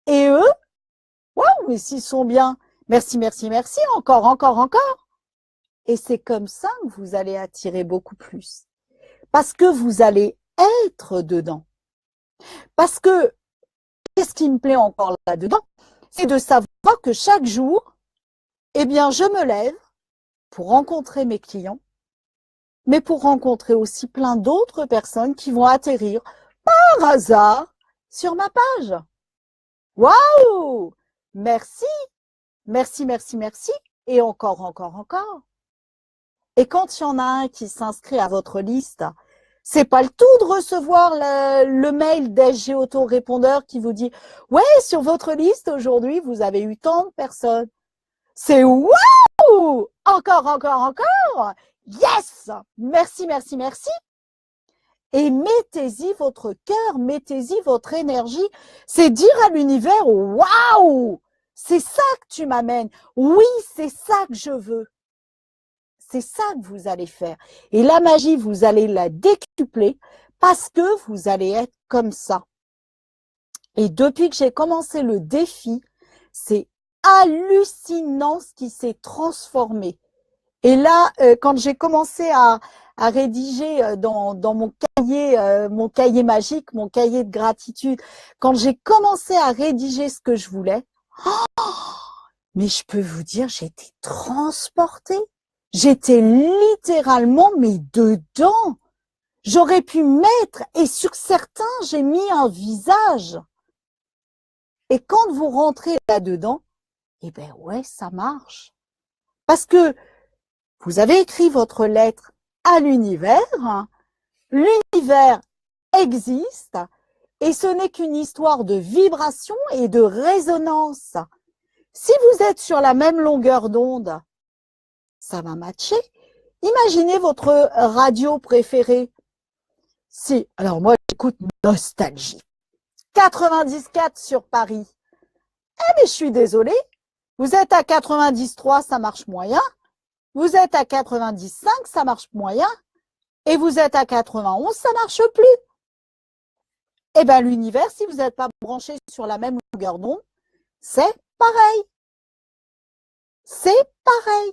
Et eux, waouh, mais s'ils sont bien, merci, merci, merci, encore, encore, encore. Et c'est comme ça que vous allez attirer beaucoup plus. Parce que vous allez être dedans. Parce que, qu'est-ce qui me plaît encore là-dedans? C'est de savoir que chaque jour, eh bien, je me lève pour rencontrer mes clients, mais pour rencontrer aussi plein d'autres personnes qui vont atterrir par hasard sur ma page. Waouh! Merci, merci, merci, merci, et encore, encore, encore. Et quand il y en a un qui s'inscrit à votre liste, C'est pas le tout de recevoir le mail d'SG Autorépondeur qui vous dit « Ouais, sur votre liste aujourd'hui, vous avez eu tant de personnes. » C'est « Waouh! Encore, encore, encore! Yes! Merci, merci, merci! » Et mettez-y votre cœur, mettez-y votre énergie. C'est dire à l'univers « Waouh! C'est ça que tu m'amènes. Oui, c'est ça que je veux. » C'est ça que vous allez faire. Et la magie, vous allez la décupler parce que vous allez être comme ça. Et depuis que j'ai commencé le défi, c'est hallucinant ce qui s'est transformé. Et là, quand j'ai commencé à rédiger dans mon cahier magique, mon cahier de gratitude, quand j'ai commencé à rédiger ce que je voulais, mais je peux vous dire, j'étais transportée. J'étais littéralement, mais dedans. J'aurais pu mettre, et sur certains, j'ai mis un visage. Et quand vous rentrez là-dedans, eh ben ouais, ça marche. Parce que vous avez écrit votre lettre à l'univers, l'univers existe, et ce n'est qu'une histoire de vibration et de résonance. Si vous êtes sur la même longueur d'onde, ça va matcher. Imaginez votre radio préférée. Si, alors moi j'écoute Nostalgie. 94 sur Paris. Eh mais je suis désolée, vous êtes à 93, ça marche moyen. Vous êtes à 95, ça marche moyen. Et vous êtes à 91, ça marche plus. Eh bien l'univers, si vous n'êtes pas branché sur la même longueur d'onde, c'est pareil. C'est pareil.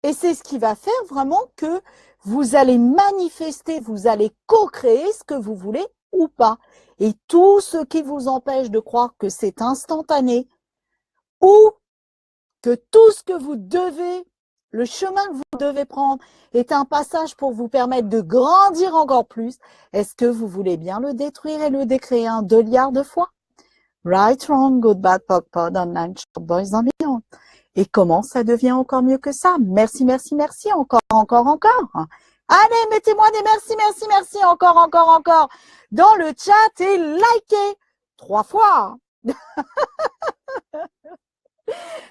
Et c'est ce qui va faire vraiment que vous allez manifester, vous allez co-créer ce que vous voulez ou pas. Et tout ce qui vous empêche de croire que c'est instantané ou que tout ce que vous devez, le chemin que vous devez prendre est un passage pour vous permettre de grandir encore plus, est-ce que vous voulez bien le détruire et le décréer un 2 milliards de fois? Right, wrong, good, bad, pop, pod, online, short boys and beyond. Et comment ça devient encore mieux que ça? Merci, merci, merci, encore, encore, encore. Allez, mettez-moi des merci, merci, merci, encore, encore, encore dans le chat et likez 3 fois.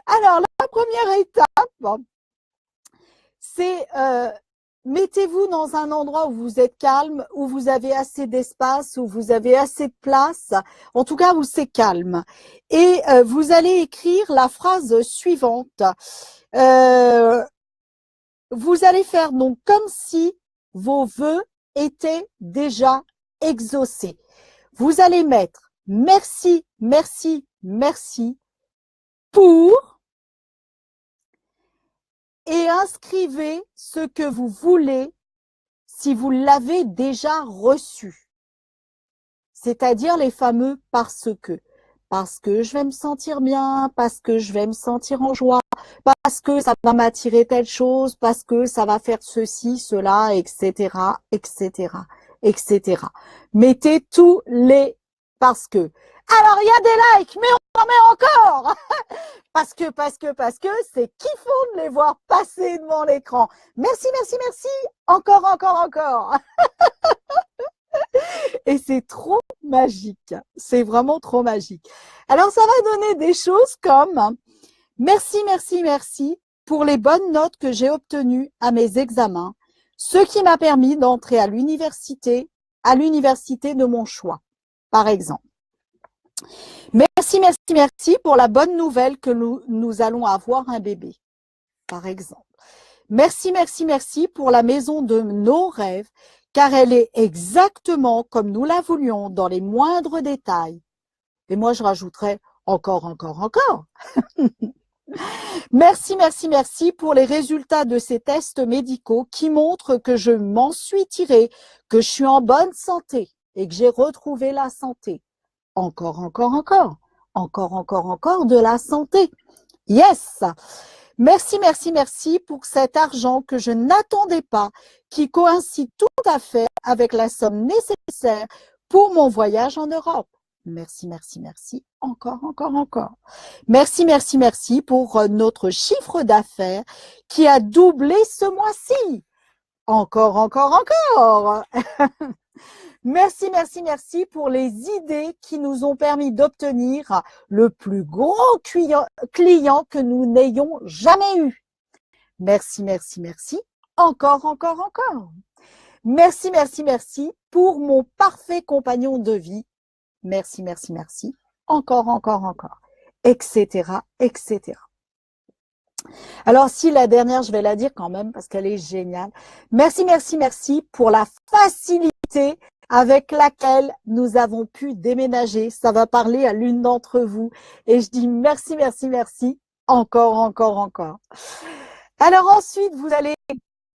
Alors, la première étape, c'est mettez-vous dans un endroit où vous êtes calme, où vous avez assez d'espace, où vous avez assez de place, en tout cas où c'est calme. Et vous allez écrire la phrase suivante. Vous allez faire donc comme si vos vœux étaient déjà exaucés. Vous allez mettre merci, merci, merci pour et inscrivez ce que vous voulez si vous l'avez déjà reçu. C'est-à-dire les fameux parce que. Parce que je vais me sentir bien, parce que je vais me sentir en joie, parce que ça va m'attirer telle chose, parce que ça va faire ceci, cela, etc., etc., etc. Mettez tous les parce que. Alors, il y a des likes, mais on en met encore parce que c'est kiffant de les voir passer devant l'écran. Merci, merci, merci. Encore, encore, encore. Et c'est trop magique. C'est vraiment trop magique. Alors, ça va donner des choses comme merci, merci, merci pour les bonnes notes que j'ai obtenues à mes examens, ce qui m'a permis d'entrer à l'université de mon choix, par exemple. Merci, merci, merci pour la bonne nouvelle que nous allons avoir un bébé, par exemple. Merci, merci, merci pour la maison de nos rêves, car elle est exactement comme nous la voulions dans les moindres détails. Et moi, je rajouterais encore, encore, encore. Merci, merci, merci pour les résultats de ces tests médicaux qui montrent que je m'en suis tirée, que je suis en bonne santé et que j'ai retrouvé la santé. Encore, encore, encore. Encore, encore, encore de la santé. Yes! Merci, merci, merci pour cet argent que je n'attendais pas, qui coïncide tout à fait avec la somme nécessaire pour mon voyage en Europe. Merci, merci, merci. Encore, encore, encore. Merci, merci, merci pour notre chiffre d'affaires qui a doublé ce mois-ci. Encore, encore, encore. Merci, merci, merci pour les idées qui nous ont permis d'obtenir le plus gros client que nous n'ayons jamais eu. Merci, merci, merci. Encore, encore, encore. Merci, merci, merci pour mon parfait compagnon de vie. Merci, merci, merci. Encore, encore, encore. Etc., etc. Alors, si la dernière, je vais la dire quand même parce qu'elle est géniale. Merci, merci, merci pour la facilité avec laquelle nous avons pu déménager. Ça va parler à l'une d'entre vous. Et je dis merci, merci, merci. Encore, encore, encore. Alors ensuite, vous allez,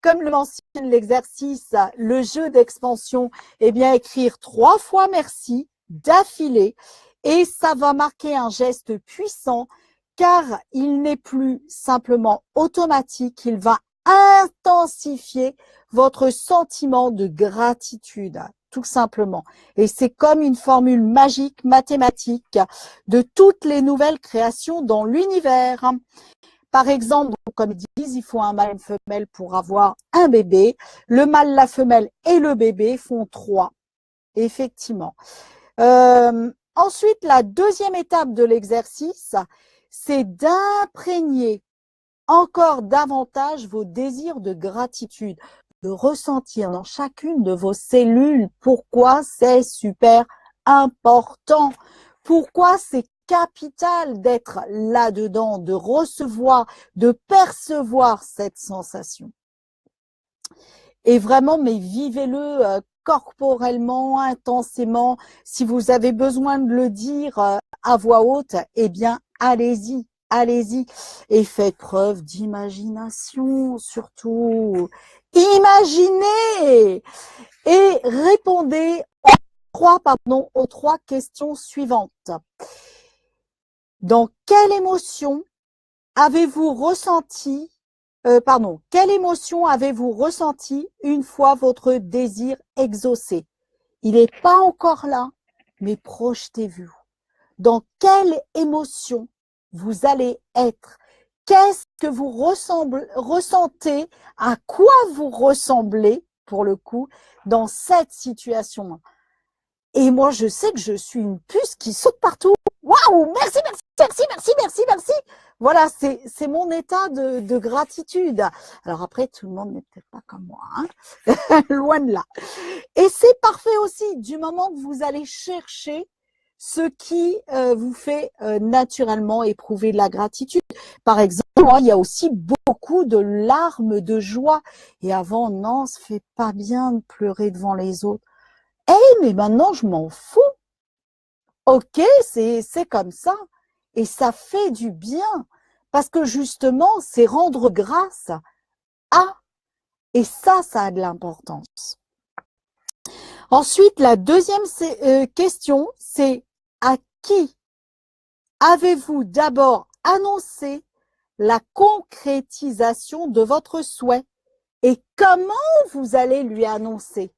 comme le mentionne l'exercice, le jeu d'expansion, eh bien, écrire 3 fois merci d'affilée. Et ça va marquer un geste puissant car il n'est plus simplement automatique, il va intensifier votre sentiment de gratitude, tout simplement. Et c'est comme une formule magique, mathématique, de toutes les nouvelles créations dans l'univers. Par exemple, comme ils disent, il faut un mâle et une femelle pour avoir un bébé. Le mâle, la femelle et le bébé font 3, effectivement. Ensuite, la deuxième étape de l'exercice, c'est d'imprégner encore davantage vos désirs de gratitude, de ressentir dans chacune de vos cellules pourquoi c'est super important, pourquoi c'est capital d'être là-dedans, de recevoir, de percevoir cette sensation. Et vraiment, mais vivez-le corporellement, intensément. Si vous avez besoin de le dire à voix haute, eh bien, allez-y, allez-y. Et faites preuve d'imagination, surtout. Imaginez et répondez aux 3 questions suivantes. Dans quelle émotion avez-vous ressenti quelle émotion avez-vous ressenti une fois votre désir exaucé? Il n'est pas encore là, mais projetez-vous. Dans quelle émotion vous allez être? Qu'est-ce que vous ressentez? À quoi vous ressemblez, pour le coup, dans cette situation? Et moi, je sais que je suis une puce qui saute partout. Waouh! Merci, merci, merci, merci, merci, merci. Voilà, c'est mon état de gratitude. Alors après, tout le monde n'est peut-être pas comme moi, hein. Loin de là. Et c'est parfait aussi, du moment que vous allez chercher ce qui vous fait naturellement éprouver de la gratitude. Par exemple, il y a aussi beaucoup de larmes de joie. Et avant, non, ça fait pas bien de pleurer devant les autres. Mais maintenant, je m'en fous. Ok, c'est comme ça. Et ça fait du bien. Parce que justement, c'est rendre grâce à. Et ça a de l'importance. Ensuite, la deuxième question, c'est à qui avez-vous d'abord annoncé la concrétisation de votre souhait et comment vous allez lui annoncer?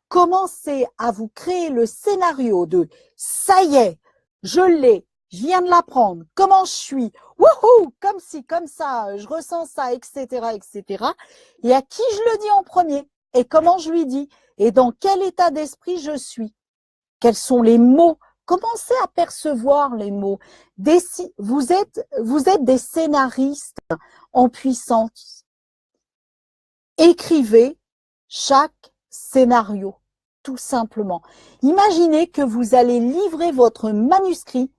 Commencez à vous créer le scénario de « ça y est, je l'ai, je viens de l'apprendre, comment je suis, wouhou, comme ci, comme ça, je ressens ça, etc., etc. » Et à qui je le dis en premier et comment je lui dis et dans quel état d'esprit je suis. Quels sont les mots? Commencez à percevoir les mots. Vous êtes des scénaristes en puissance. Écrivez chaque scénario, tout simplement. Imaginez que vous allez livrer votre manuscrit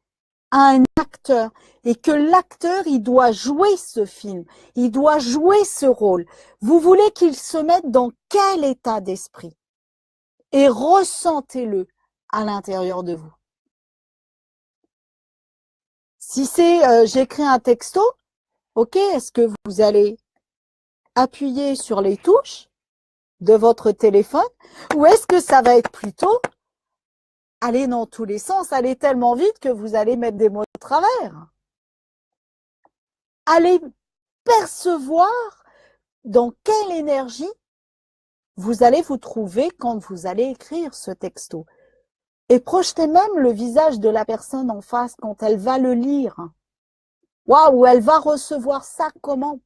à un acteur et que l'acteur, il doit jouer ce film, il doit jouer ce rôle. Vous voulez qu'il se mette dans quel état d'esprit? Et ressentez-le à l'intérieur de vous. Si c'est j'écris un texto, ok, est-ce que vous allez appuyer sur les touches de votre téléphone ou est-ce que ça va être plutôt aller dans tous les sens, aller tellement vite que vous allez mettre des mots de travers? Allez percevoir dans quelle énergie vous allez vous trouver quand vous allez écrire ce texto. Et projetez même le visage de la personne en face quand elle va le lire. Waouh, elle va recevoir ça comment?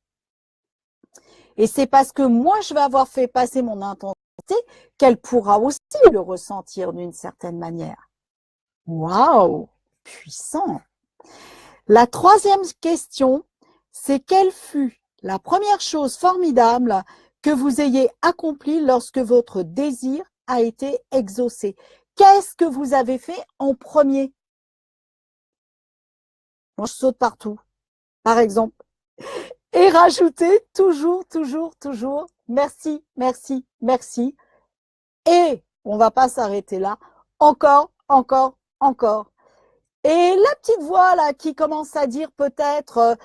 Et c'est parce que moi, je vais avoir fait passer mon intensité qu'elle pourra aussi le ressentir d'une certaine manière. Waouh, puissant. La troisième question, c'est quelle fut la première chose formidable que vous ayez accomplie lorsque votre désir a été exaucé? Qu'est-ce que vous avez fait en premier? Moi, je saute partout, par exemple. Et rajoutez toujours, toujours, toujours, merci, merci, merci. Et on va pas s'arrêter là. Encore, encore, encore. Et la petite voix là qui commence à dire peut-être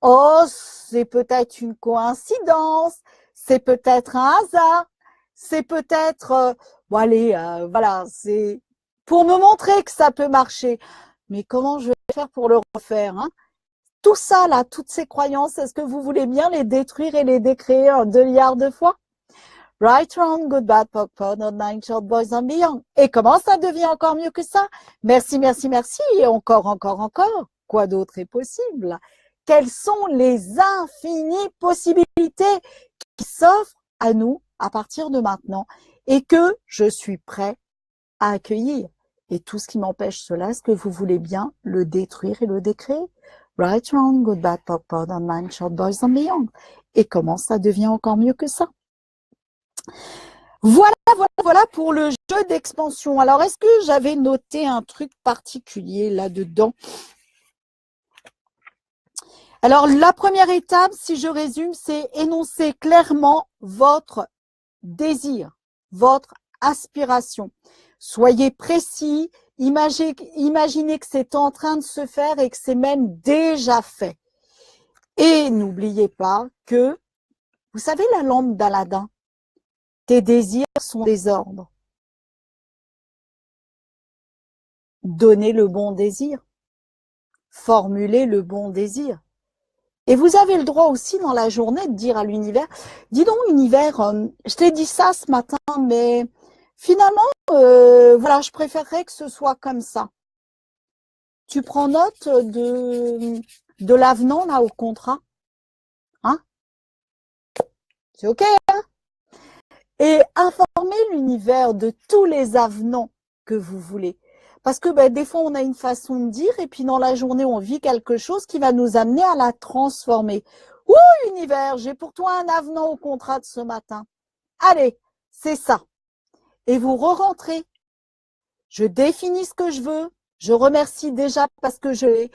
oh, c'est peut-être une coïncidence, c'est peut-être un hasard, c'est peut-être bon allez, voilà, c'est pour me montrer que ça peut marcher. Mais comment je vais faire pour le refaire, hein? Tout ça là, toutes ces croyances, est-ce que vous voulez bien les détruire et les décréer 2 milliards de fois? Right, wrong, good, bad, pop, pop, not nine, short, boys and beyond. Et comment ça devient encore mieux que ça? Merci, merci, merci. Et encore, encore, encore. Quoi d'autre est possible? Quelles sont les infinies possibilités qui s'offrent à nous à partir de maintenant et que je suis prêt à accueillir? Et tout ce qui m'empêche cela, est-ce que vous voulez bien le détruire et le décréer? Right, wrong, good, bad, pop, pop, not nine, short, boys and beyond. Et comment ça devient encore mieux que ça? Voilà, voilà, voilà pour le jeu d'expansion. Alors, est-ce que j'avais noté un truc particulier là-dedans? Alors, la première étape, si je résume, c'est énoncer clairement votre désir, votre aspiration. Soyez précis, imaginez que c'est en train de se faire et que c'est même déjà fait. Et n'oubliez pas que, vous savez la lampe d'Aladin? Tes désirs sont des ordres. Donnez le bon désir. Formulez le bon désir. Et vous avez le droit aussi dans la journée de dire à l'univers, dis donc univers, je t'ai dit ça ce matin, mais finalement, voilà, je préférerais que ce soit comme ça. Tu prends note de l'avenant là au contrat, hein? C'est ok, hein? Et informez l'univers de tous les avenants que vous voulez. Parce que des fois, on a une façon de dire et puis dans la journée, on vit quelque chose qui va nous amener à la transformer. Ouh, univers, j'ai pour toi un avenant au contrat de ce matin. Allez, c'est ça. Et vous re-rentrez. Je définis ce que je veux. Je remercie déjà parce que je l'ai.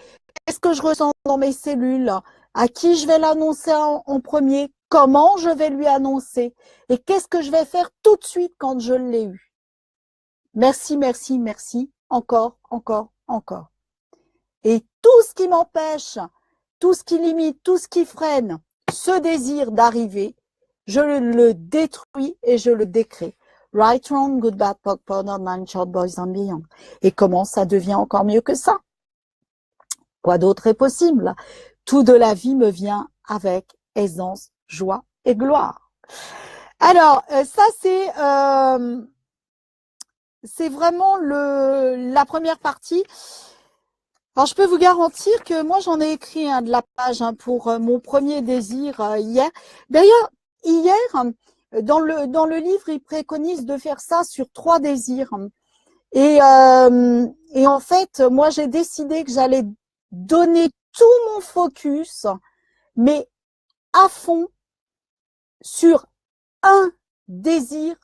Qu'est-ce que je ressens dans mes cellules? À qui je vais l'annoncer en premier? Comment je vais lui annoncer? Et qu'est-ce que je vais faire tout de suite quand je l'ai eu? Merci, merci, merci. Encore, encore, encore. Et tout ce qui m'empêche, tout ce qui limite, tout ce qui freine ce désir d'arriver, je le détruis et je le décrée. Right, wrong, good, bad, pop, powder, nine, short, boys and beyond. Et comment ça devient encore mieux que ça? Quoi d'autre est possible? Tout de la vie me vient avec aisance, joie et gloire. Alors, ça c'est vraiment la première partie. Alors, je peux vous garantir que moi, j'en ai écrit de la page pour mon premier désir hier. D'ailleurs, hier, dans le livre, il préconise de faire ça sur 3 désirs. Et en fait, moi, j'ai décidé que j'allais donner tout mon focus, mais à fond, sur un désir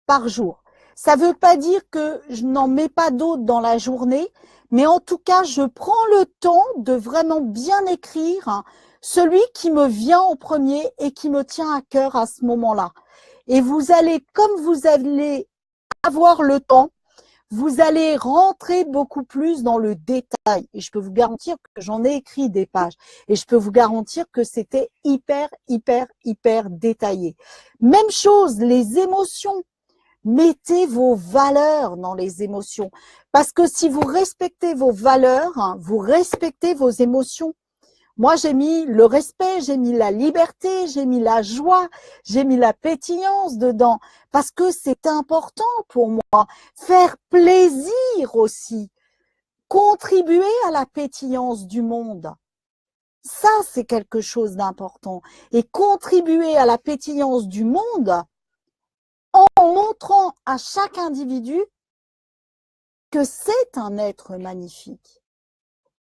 par jour. Ça ne veut pas dire que je n'en mets pas d'autres dans la journée, mais en tout cas, je prends le temps de vraiment bien écrire celui qui me vient en premier et qui me tient à cœur à ce moment-là. Et vous allez, comme vous allez avoir le temps, vous allez rentrer beaucoup plus dans le détail. Et je peux vous garantir que j'en ai écrit des pages. Et je peux vous garantir que c'était hyper, hyper, hyper détaillé. Même chose, les émotions. Mettez vos valeurs dans les émotions. Parce que si vous respectez vos valeurs, vous respectez vos émotions. Moi, j'ai mis le respect, j'ai mis la liberté, j'ai mis la joie, j'ai mis la pétillance dedans. Parce que c'est important pour moi. Faire plaisir aussi. Contribuer à la pétillance du monde. Ça, c'est quelque chose d'important. Et contribuer à la pétillance du monde en montrant à chaque individu que c'est un être magnifique.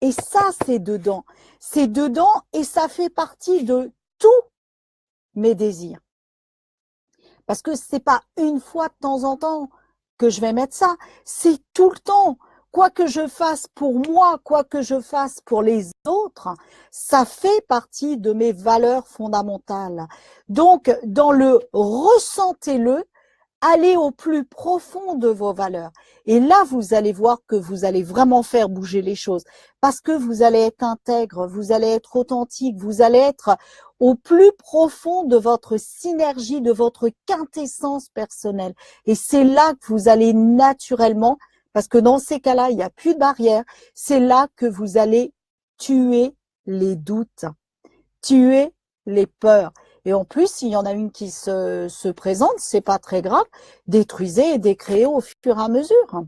Et ça, c'est dedans. C'est dedans et ça fait partie de tous mes désirs. Parce que c'est pas une fois de temps en temps que je vais mettre ça, c'est tout le temps. Quoi que je fasse pour moi, quoi que je fasse pour les autres, ça fait partie de mes valeurs fondamentales. Donc, dans le ressentez-le, allez au plus profond de vos valeurs. Et là, vous allez voir que vous allez vraiment faire bouger les choses. Parce que vous allez être intègre, vous allez être authentique, vous allez être au plus profond de votre synergie, de votre quintessence personnelle. Et c'est là que vous allez naturellement, parce que dans ces cas-là, il n'y a plus de barrière, c'est là que vous allez tuer les doutes, tuer les peurs. Et en plus, s'il y en a une qui se présente, c'est pas très grave, détruisez et décréez au fur et à mesure.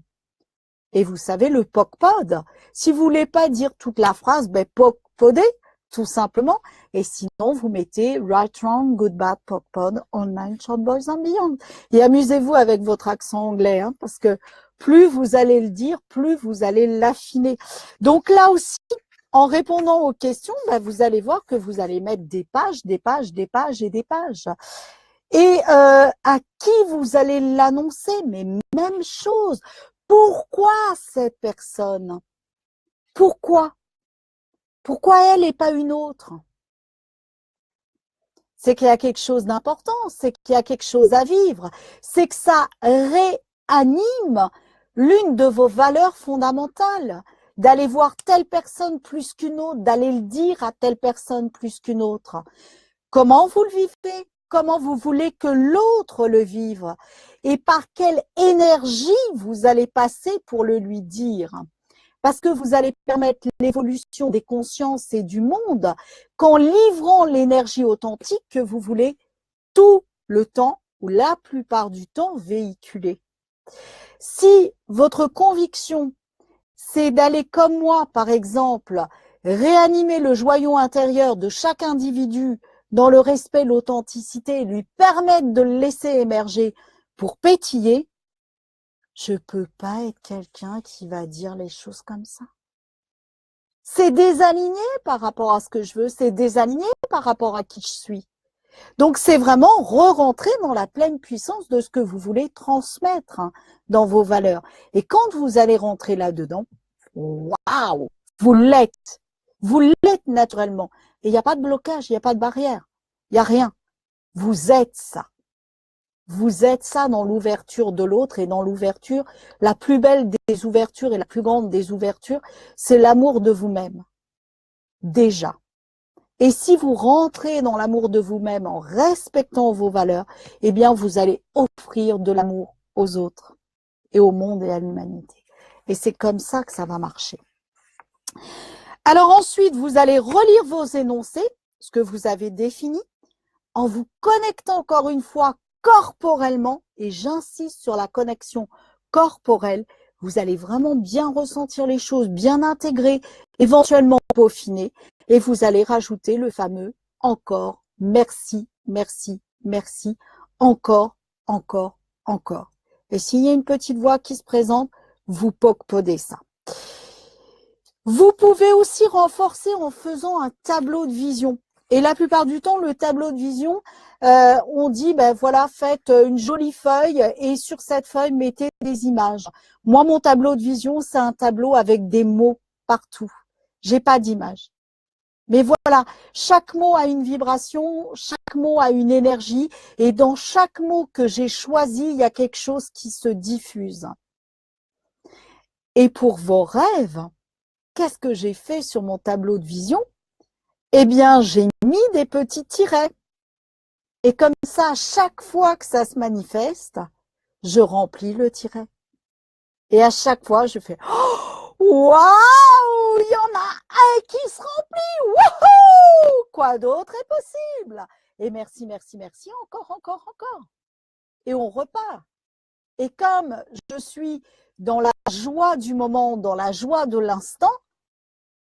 Et vous savez, le POC-POD, si vous voulez pas dire toute la phrase, ben POC-PODez, tout simplement. Et sinon, vous mettez Right, Wrong, Good, Bad, POC-POD, Online, Short Boys and Beyond. Et amusez-vous avec votre accent anglais, hein, parce que plus vous allez le dire, plus vous allez l'affiner. Donc là aussi, en répondant aux questions, ben, vous allez voir que vous allez mettre des pages, des pages, des pages et des pages. Et à qui vous allez l'annoncer? Mais même chose. Pourquoi cette personne? Pourquoi? Pourquoi elle et pas une autre? C'est qu'il y a quelque chose d'important, c'est qu'il y a quelque chose à vivre, c'est que ça réanime l'une de vos valeurs fondamentales, d'aller voir telle personne plus qu'une autre, d'aller le dire à telle personne plus qu'une autre. Comment vous le vivez? Comment vous voulez que l'autre le vive? Et par quelle énergie vous allez passer pour le lui dire? Parce que vous allez permettre l'évolution des consciences et du monde qu'en livrant l'énergie authentique que vous voulez tout le temps ou la plupart du temps véhiculer. Si votre conviction, c'est d'aller comme moi, par exemple, réanimer le joyau intérieur de chaque individu dans le respect, l'authenticité, lui permettre de le laisser émerger pour pétiller, je peux pas être quelqu'un qui va dire les choses comme ça. C'est désaligné par rapport à ce que je veux, c'est désaligné par rapport à qui je suis. Donc, c'est vraiment re-rentrer dans la pleine puissance de ce que vous voulez transmettre dans vos valeurs. Et quand vous allez rentrer là-dedans, waouh, vous l'êtes. Vous l'êtes naturellement. Et il n'y a pas de blocage, il n'y a pas de barrière. Il n'y a rien. Vous êtes ça. Vous êtes ça dans l'ouverture de l'autre et dans l'ouverture, la plus belle des ouvertures et la plus grande des ouvertures, c'est l'amour de vous-même. Déjà. Et si vous rentrez dans l'amour de vous-même en respectant vos valeurs, eh bien, vous allez offrir de l'amour aux autres et au monde et à l'humanité. Et c'est comme ça que ça va marcher. Alors ensuite, vous allez relire vos énoncés, ce que vous avez défini, en vous connectant encore une fois corporellement, et j'insiste sur la connexion corporelle, vous allez vraiment bien ressentir les choses, bien intégrer, éventuellement peaufiner, et vous allez rajouter le fameux encore, merci, merci, merci, encore, encore, encore. Et s'il y a une petite voix qui se présente, vous poc-podez ça. Vous pouvez aussi renforcer en faisant un tableau de vision. Et la plupart du temps, le tableau de vision, on dit, ben voilà, faites une jolie feuille et sur cette feuille, mettez des images. Moi, mon tableau de vision, c'est un tableau avec des mots partout. J'ai pas d'image. Mais voilà, chaque mot a une vibration, chaque mot a une énergie et dans chaque mot que j'ai choisi, il y a quelque chose qui se diffuse. Et pour vos rêves, qu'est-ce que j'ai fait sur mon tableau de vision? Eh bien, j'ai mis des petits tirets. Et comme ça, chaque fois que ça se manifeste, je remplis le tiret. Et à chaque fois, je fais « Waouh, il y en a un qui se remplit, wouhou! Quoi d'autre est possible ?» Et merci, merci, merci, encore, encore, encore. Et on repart. Et comme je suis dans la joie du moment, dans la joie de l'instant,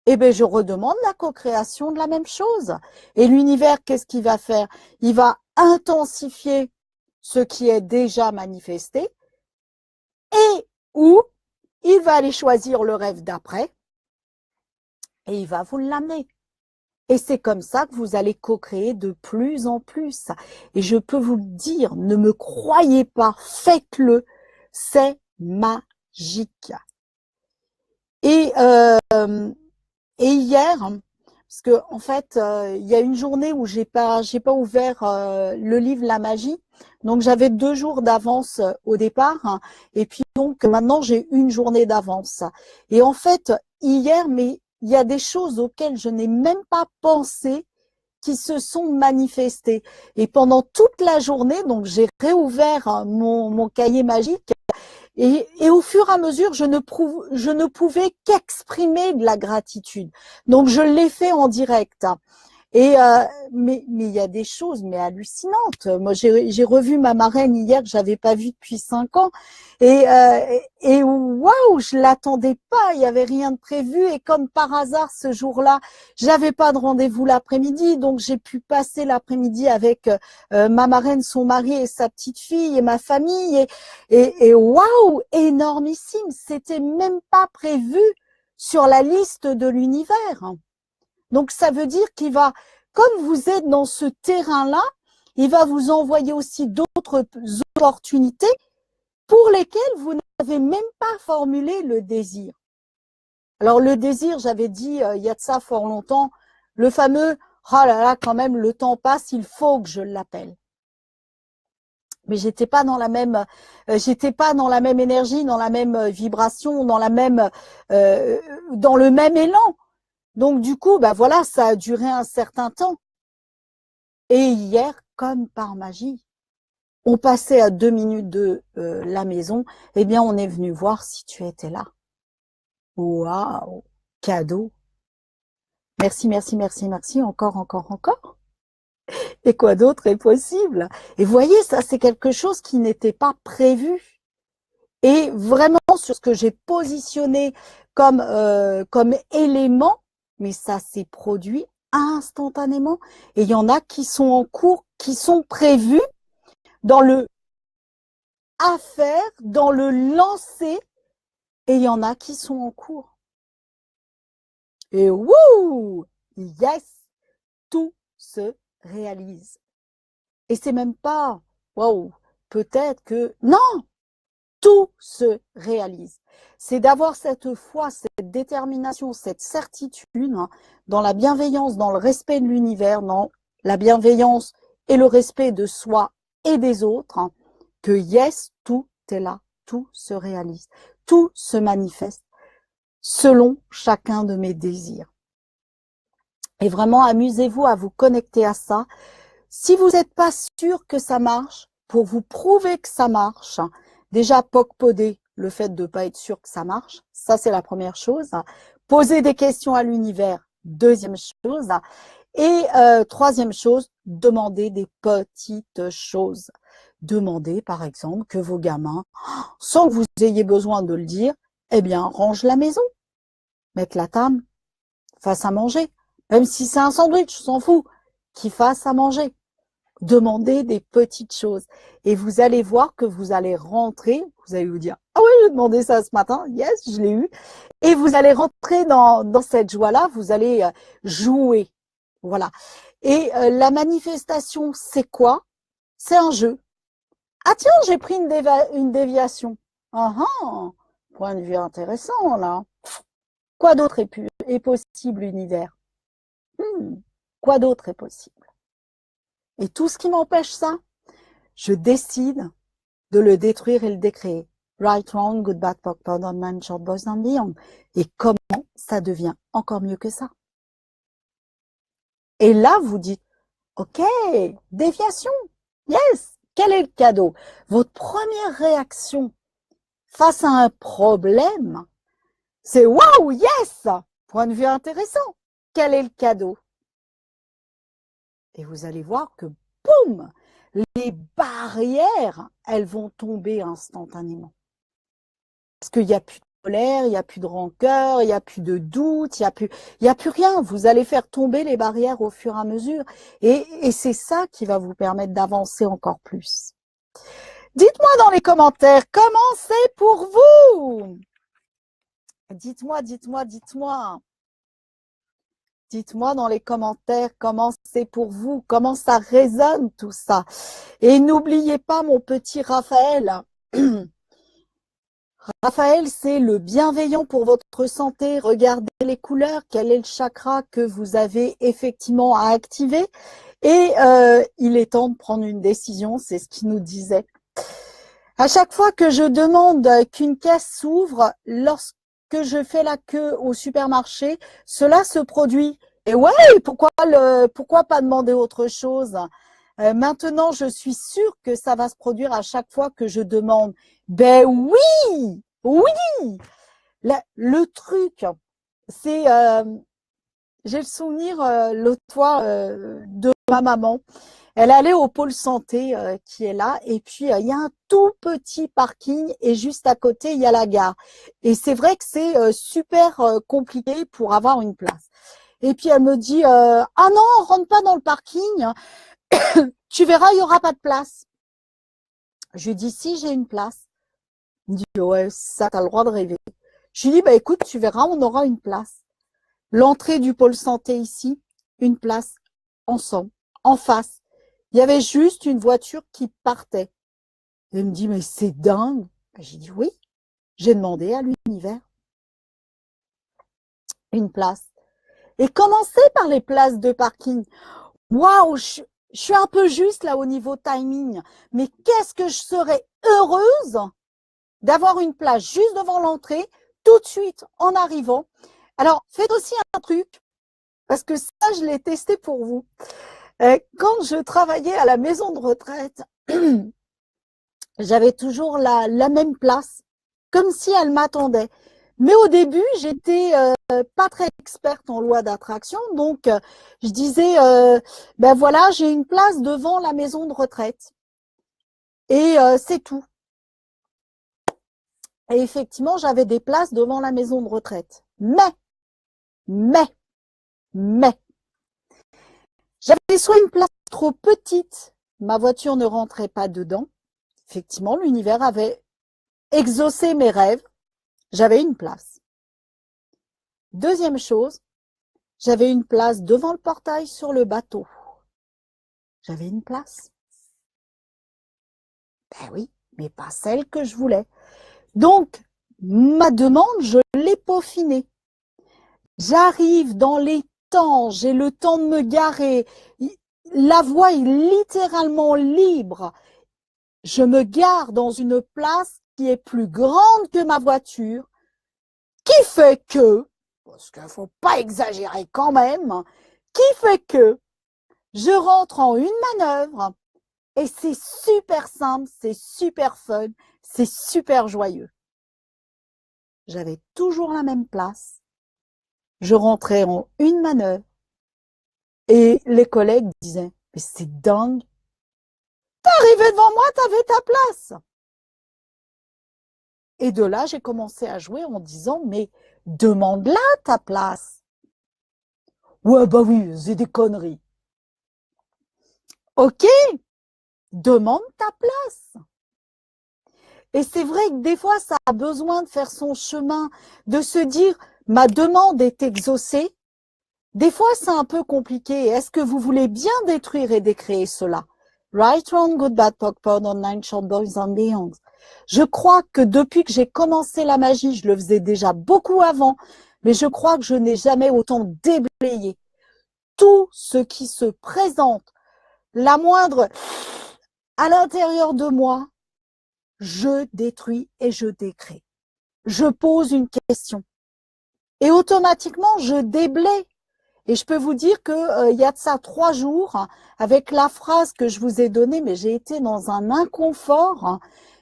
eh bien, je redemande la co-création de la même chose. Et l'univers, qu'est-ce qu'il va faire? Il va intensifier ce qui est déjà manifesté et ou il va aller choisir le rêve d'après et il va vous l'amener. Et c'est comme ça que vous allez co-créer de plus en plus. Et je peux vous le dire, ne me croyez pas, faites-le, c'est magique. Et, et hier, parce que en fait, il y a une journée où j'ai pas ouvert le livre La Magie, donc j'avais 2 jours d'avance au départ, hein, et puis donc maintenant j'ai une journée d'avance. Et en fait, hier, mais il y a des choses auxquelles je n'ai même pas pensé qui se sont manifestées. Et pendant toute la journée, donc j'ai réouvert mon cahier magique. Et au fur et à mesure, je ne pouvais qu'exprimer de la gratitude. Donc, je l'ai fait en direct. Et mais il y a des choses mais hallucinantes. Moi, j'ai revu ma marraine hier que j'avais pas vue depuis 5 ans. Et waouh, je l'attendais pas. Il y avait rien de prévu. Et comme par hasard, ce jour-là, j'avais pas de rendez-vous l'après-midi, donc j'ai pu passer l'après-midi avec ma marraine, son mari et sa petite fille et ma famille. Et waouh, énormissime. C'était même pas prévu sur la liste de l'univers. Donc, ça veut dire qu'il va, comme vous êtes dans ce terrain-là, il va vous envoyer aussi d'autres opportunités pour lesquelles vous n'avez même pas formulé le désir. Alors, le désir, j'avais dit, il y a de ça fort longtemps, le fameux, oh là là, quand même, le temps passe, il faut que je l'appelle. Mais j'étais pas dans la même énergie, dans la même vibration, dans le même élan. Donc, du coup, bah voilà, ça a duré un certain temps. Et hier, comme par magie, on passait à 2 minutes de la maison. Eh bien, on est venu voir si tu étais là. Waouh, cadeau. Merci, merci, merci, merci. Encore, encore, encore. Et quoi d'autre est possible? Et vous voyez, ça, c'est quelque chose qui n'était pas prévu. Et vraiment, sur ce que j'ai positionné comme élément, mais ça s'est produit instantanément. Et il y en a qui sont en cours, qui sont prévus dans le à faire, dans le lancer, et il y en a qui sont en cours. Et wouh, yes, tout se réalise. Et c'est même pas, waouh, peut-être que, non, tout se réalise. C'est d'avoir cette foi, cette détermination, cette certitude hein, dans la bienveillance, dans le respect de l'univers, dans la bienveillance et le respect de soi et des autres, hein, que yes, tout est là, tout se réalise, tout se manifeste selon chacun de mes désirs. Et vraiment, amusez-vous à vous connecter à ça. Si vous n'êtes pas sûr que ça marche, pour vous prouver que ça marche, déjà poc-poder le fait de ne pas être sûr que ça marche, ça c'est la première chose. Poser des questions à l'univers, deuxième chose. Et troisième chose, demander des petites choses. Demandez par exemple que vos gamins, sans que vous ayez besoin de le dire, eh bien rangent la maison, mettent la table, fassent à manger. Même si c'est un sandwich, je s'en fous, qu'ils fassent à manger. Demandez des petites choses. Et vous allez voir que vous allez rentrer, vous allez vous dire, ah oui, j'ai demandé ça ce matin, yes, je l'ai eu. Et vous allez rentrer dans cette joie-là, vous allez jouer. Voilà. Et la manifestation, c'est quoi? C'est un jeu. Ah tiens, j'ai pris une déviation. Ah ah, point de vue intéressant là. Quoi d'autre est possible, univers? Quoi d'autre est possible? Et tout ce qui m'empêche ça, je décide de le détruire et le décréer. Right, wrong, good, bad, POC, POD, on man, short, boys, and beyond. Et comment ça devient encore mieux que ça? Et là, vous dites, ok, déviation, yes, quel est le cadeau? Votre première réaction face à un problème, c'est waouh, yes, point de vue intéressant, quel est le cadeau? Et vous allez voir que, boum, les barrières, elles vont tomber instantanément. Parce qu'il n'y a plus de colère, il n'y a plus de rancœur, il n'y a plus de doute, il y a plus rien. Vous allez faire tomber les barrières au fur et à mesure. Et c'est ça qui va vous permettre d'avancer encore plus. Dites-moi dans les commentaires, comment c'est pour vous? Dites-moi, dites-moi, dites-moi. Dites-moi dans les commentaires comment c'est pour vous, comment ça résonne tout ça. Et n'oubliez pas mon petit Raphaël. Raphaël, c'est le bienveillant pour votre santé. Regardez les couleurs, quel est le chakra que vous avez effectivement à activer. Et il est temps de prendre une décision, c'est ce qu'il nous disait. À chaque fois que je demande qu'une caisse s'ouvre, lorsque je fais la queue au supermarché, cela se produit. Et ouais, pourquoi pas demander autre chose? Maintenant, je suis sûre que ça va se produire à chaque fois que je demande. Ben oui, oui. Le truc, c'est, j'ai le souvenir l'autre fois de ma maman. Elle allait au pôle santé qui est là, et puis il y a un tout petit parking et juste à côté il y a la gare. Et c'est vrai que c'est super compliqué pour avoir une place. Et puis elle me dit ah non, rentre pas dans le parking, tu verras il y aura pas de place. Je lui dis si j'ai une place. Il me dit ouais ça t'as le droit de rêver. Je lui dis bah écoute tu verras on aura une place. L'entrée du pôle santé ici, une place ensemble, en face. Il y avait juste une voiture qui partait. Elle me dit, mais c'est dingue. J'ai dit, oui, j'ai demandé à l'univers une place. Et commencez par les places de parking. Waouh, je suis un peu juste là au niveau timing. Mais qu'est-ce que je serais heureuse d'avoir une place juste devant l'entrée, tout de suite en arrivant. Alors, faites aussi un truc, parce que ça, je l'ai testé pour vous. Quand je travaillais à la maison de retraite, j'avais toujours la même place, comme si elle m'attendait. Mais au début, j'étais pas très experte en loi d'attraction, donc je disais, ben voilà, j'ai une place devant la maison de retraite. Et c'est tout. Et effectivement, j'avais des places devant la maison de retraite. Mais, j'avais soit une place trop petite, ma voiture ne rentrait pas dedans. Effectivement, l'univers avait exaucé mes rêves. J'avais une place. Deuxième chose, j'avais une place devant le portail sur le bateau. J'avais une place. Ben oui, mais pas celle que je voulais. Donc, ma demande, je l'ai peaufinée. J'arrive dans les temps, j'ai le temps de me garer. La voie est littéralement libre. Je me gare dans une place qui est plus grande que ma voiture, qui fait que, parce qu'il ne faut pas exagérer quand même, qui fait que je rentre en une manœuvre et c'est super simple, c'est super fun, c'est super joyeux. J'avais toujours la même place. Je rentrais en une manœuvre et les collègues disaient « Mais c'est dingue, t'es arrivé devant moi, t'avais ta place !» Et de là, j'ai commencé à jouer en disant « Mais demande-la ta place !» Ouais, bah oui, c'est des conneries. Ok, demande ta place. Et c'est vrai que des fois, ça a besoin de faire son chemin, de se dire « Ma demande est exaucée ». Des fois, c'est un peu compliqué. Est-ce que vous voulez bien détruire et décréer cela? Right, wrong, good, bad, POC, POD, online, short, boys and beyond. Je crois que depuis que j'ai commencé la magie, je le faisais déjà beaucoup avant, mais je crois que je n'ai jamais autant déblayé tout ce qui se présente, la moindre à l'intérieur de moi, je détruis et je décrée. Je pose une question et automatiquement, je déblaye. Et je peux vous dire que il y a de ça 3 jours, avec la phrase que je vous ai donnée, mais j'ai été dans un inconfort.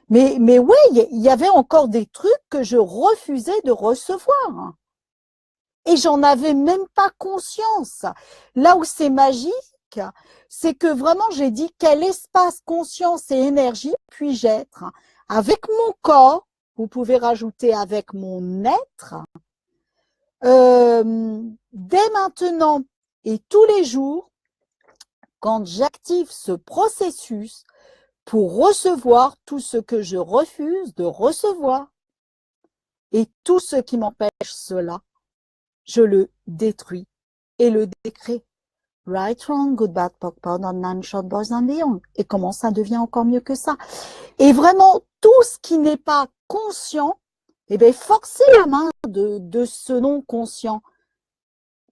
Mais oui, il y avait encore des trucs que je refusais de recevoir. Et j'en avais même pas conscience. Là où c'est magique, c'est que vraiment j'ai dit quel espace, conscience et énergie puis-je être avec mon corps vous pouvez rajouter avec mon être. Dès maintenant et tous les jours, quand j'active ce processus pour recevoir tout ce que je refuse de recevoir et tout ce qui m'empêche cela, je le détruis et le décrée. Right, wrong, good, bad, POC, POD, non, short, boys and beyond. Et comment ça devient encore mieux que ça? Et vraiment, tout ce qui n'est pas conscient, eh bien, forcez la main de ce non-conscient.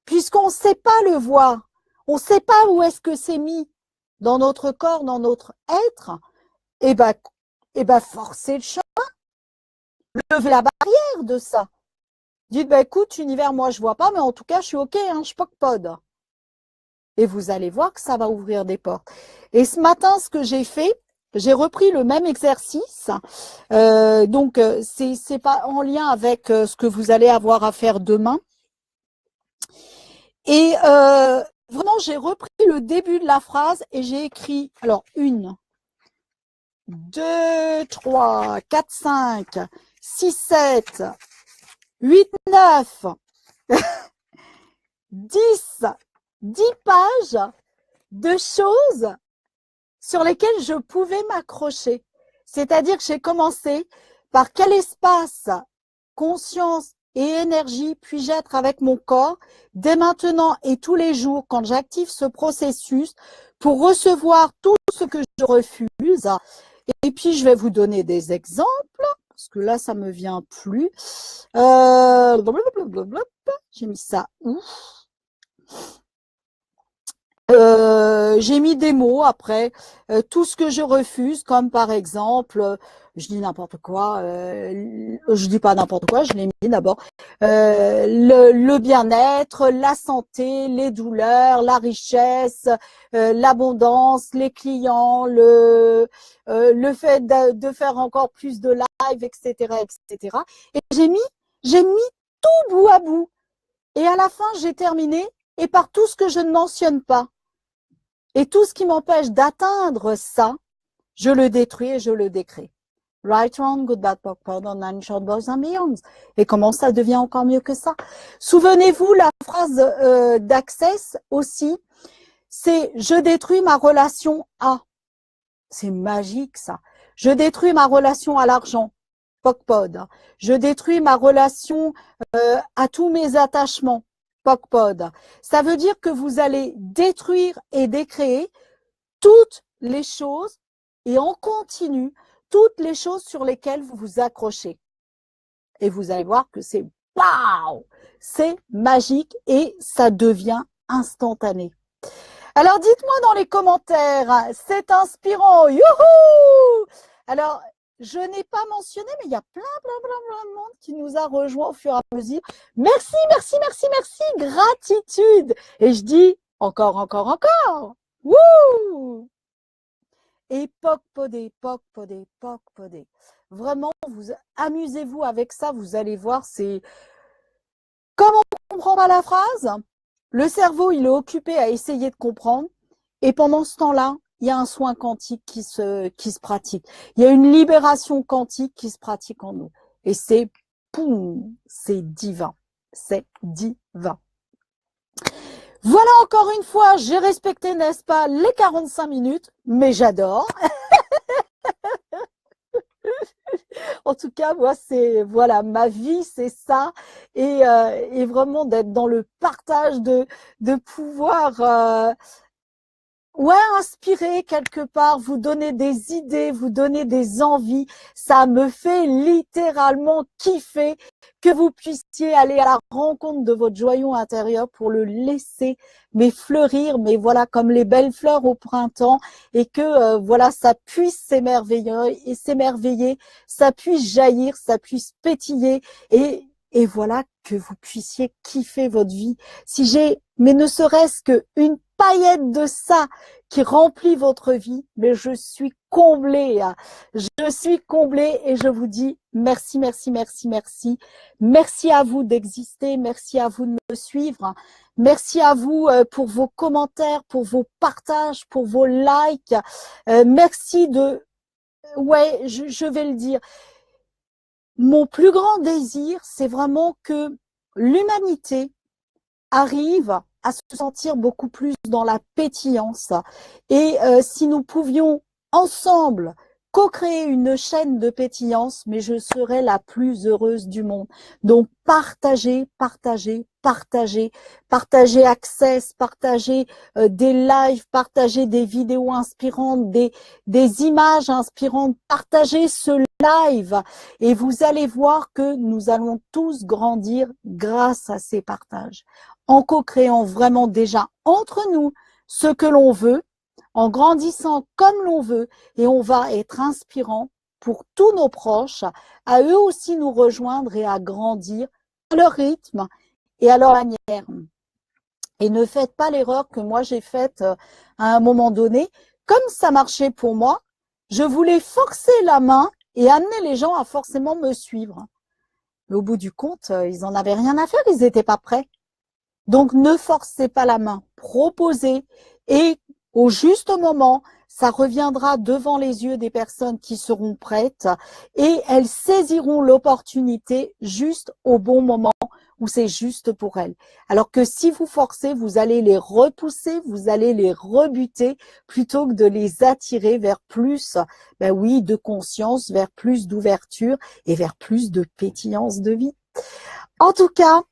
Puisqu'on ne sait pas le voir, on ne sait pas où est-ce que c'est mis dans notre corps, dans notre être, eh ben, forcez le chemin, levez la barrière de ça. Dites, ben, écoute, univers, moi, je vois pas, mais en tout cas, je suis OK, hein, je POC-POD. Et vous allez voir que ça va ouvrir des portes. Et ce matin, ce que j'ai fait, j'ai repris le même exercice. Donc, c'est pas en lien avec ce que vous allez avoir à faire demain. Et vraiment, j'ai repris le début de la phrase et j'ai écrit, alors, 1, 2, 3, 4, 5, 6, 7, 8, 9, 10 pages de choses sur lesquelles je pouvais m'accrocher. C'est-à-dire que j'ai commencé par quel espace, conscience et énergie puis-je être avec mon corps dès maintenant et tous les jours quand j'active ce processus pour recevoir tout ce que je refuse. Et puis, je vais vous donner des exemples parce que là, ça me vient plus. J'ai mis ça où? J'ai mis des mots après, tout ce que je refuse, comme par exemple, je dis n'importe quoi, je dis pas n'importe quoi, je l'ai mis d'abord, le bien-être, la santé, les douleurs, la richesse, l'abondance, les clients, le fait de faire encore plus de live, etc., etc. Et j'ai mis tout bout à bout. Et à la fin, j'ai terminé et par tout ce que je ne mentionne pas. Et tout ce qui m'empêche d'atteindre ça, je le détruis et je le décrée. Right, wrong, good, bad, POC, POD, non, short, boys and beyond. Et comment ça devient encore mieux que ça? Souvenez-vous, la phrase d'Access aussi, c'est « je détruis ma relation à ». C'est magique ça. Je détruis ma relation à l'argent. POC-POD. Je détruis ma relation à tous mes attachements. POC-POD. Ça veut dire que vous allez détruire et décréer toutes les choses et en continu, toutes les choses sur lesquelles vous vous accrochez. Et vous allez voir que c'est waouh, c'est magique et ça devient instantané. Alors dites-moi dans les commentaires, c'est inspirant, youhou! Alors, je n'ai pas mentionné, mais il y a plein de monde qui nous a rejoints au fur et à mesure. Merci, merci, merci, merci, gratitude. Et je dis encore. Wouh! Et POC-PODé. Vraiment, vous amusez-vous avec ça, vous allez voir, c'est... Comme on ne comprend pas la phrase, le cerveau, il est occupé à essayer de comprendre. Et pendant ce temps-là, il y a un soin quantique qui se pratique. Il y a une libération quantique qui se pratique en nous. Et c'est, poum, c'est divin. C'est divin. Voilà encore une fois, j'ai respecté, n'est-ce pas, les 45 minutes, mais j'adore. En tout cas, moi, c'est, voilà, ma vie, c'est ça. Et vraiment d'être dans le partage, de pouvoir... ouais, inspirer quelque part, vous donner des idées, vous donner des envies, ça me fait littéralement kiffer que vous puissiez aller à la rencontre de votre joyau intérieur pour le laisser mais fleurir, mais voilà, comme les belles fleurs au printemps, et que voilà, ça puisse s'émerveiller, ça puisse jaillir, ça puisse pétiller, et voilà, que vous puissiez kiffer votre vie. Si j'ai, mais ne serait-ce qu'une paillette de ça qui remplit votre vie, mais je suis comblée, hein. Je suis comblée et je vous dis merci, merci, merci, merci. Merci à vous d'exister, merci à vous de me suivre, merci à vous pour vos commentaires, pour vos partages, pour vos likes. Merci de, ouais, je vais le dire. mon plus grand désir, c'est vraiment que l'humanité arrive à se sentir beaucoup plus dans la pétillance. Et si nous pouvions ensemble co-créer une chaîne de pétillance, mais je serais la plus heureuse du monde. Donc partagez, partagez, partagez, partagez Access, partagez des lives, partagez des vidéos inspirantes, des images inspirantes, partagez ce live et vous allez voir que nous allons tous grandir grâce à ces partages en co-créant vraiment déjà entre nous ce que l'on veut, en grandissant comme l'on veut, et on va être inspirant pour tous nos proches, à eux aussi nous rejoindre et à grandir à leur rythme et à leur manière. Et ne faites pas l'erreur que moi j'ai faite à un moment donné. Comme ça marchait pour moi, je voulais forcer la main et amener les gens à forcément me suivre. Mais au bout du compte, ils n'en avaient rien à faire, ils n'étaient pas prêts. Donc, ne forcez pas la main, proposez et au juste moment, ça reviendra devant les yeux des personnes qui seront prêtes et elles saisiront l'opportunité juste au bon moment où c'est juste pour elles. Alors que si vous forcez, vous allez les repousser, vous allez les rebuter plutôt que de les attirer vers plus, ben oui, de conscience, vers plus d'ouverture et vers plus de pétillance de vie. En tout cas,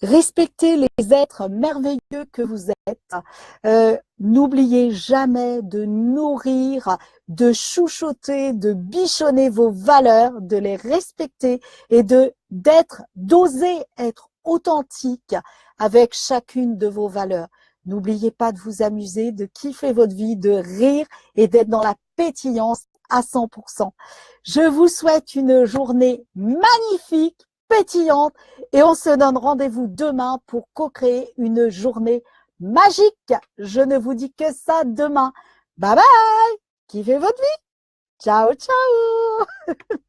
respectez les êtres merveilleux que vous êtes. N'oubliez jamais de nourrir, de chouchouter, de bichonner vos valeurs, de les respecter et d'oser être authentique avec chacune de vos valeurs. N'oubliez pas de vous amuser, de kiffer votre vie, de rire et d'être dans la pétillance à 100%. Je vous souhaite une journée magnifique, pétillante, et on se donne rendez-vous demain pour co-créer une journée magique. Je ne vous dis que ça demain. Bye bye. Kiffez votre vie. Ciao, ciao.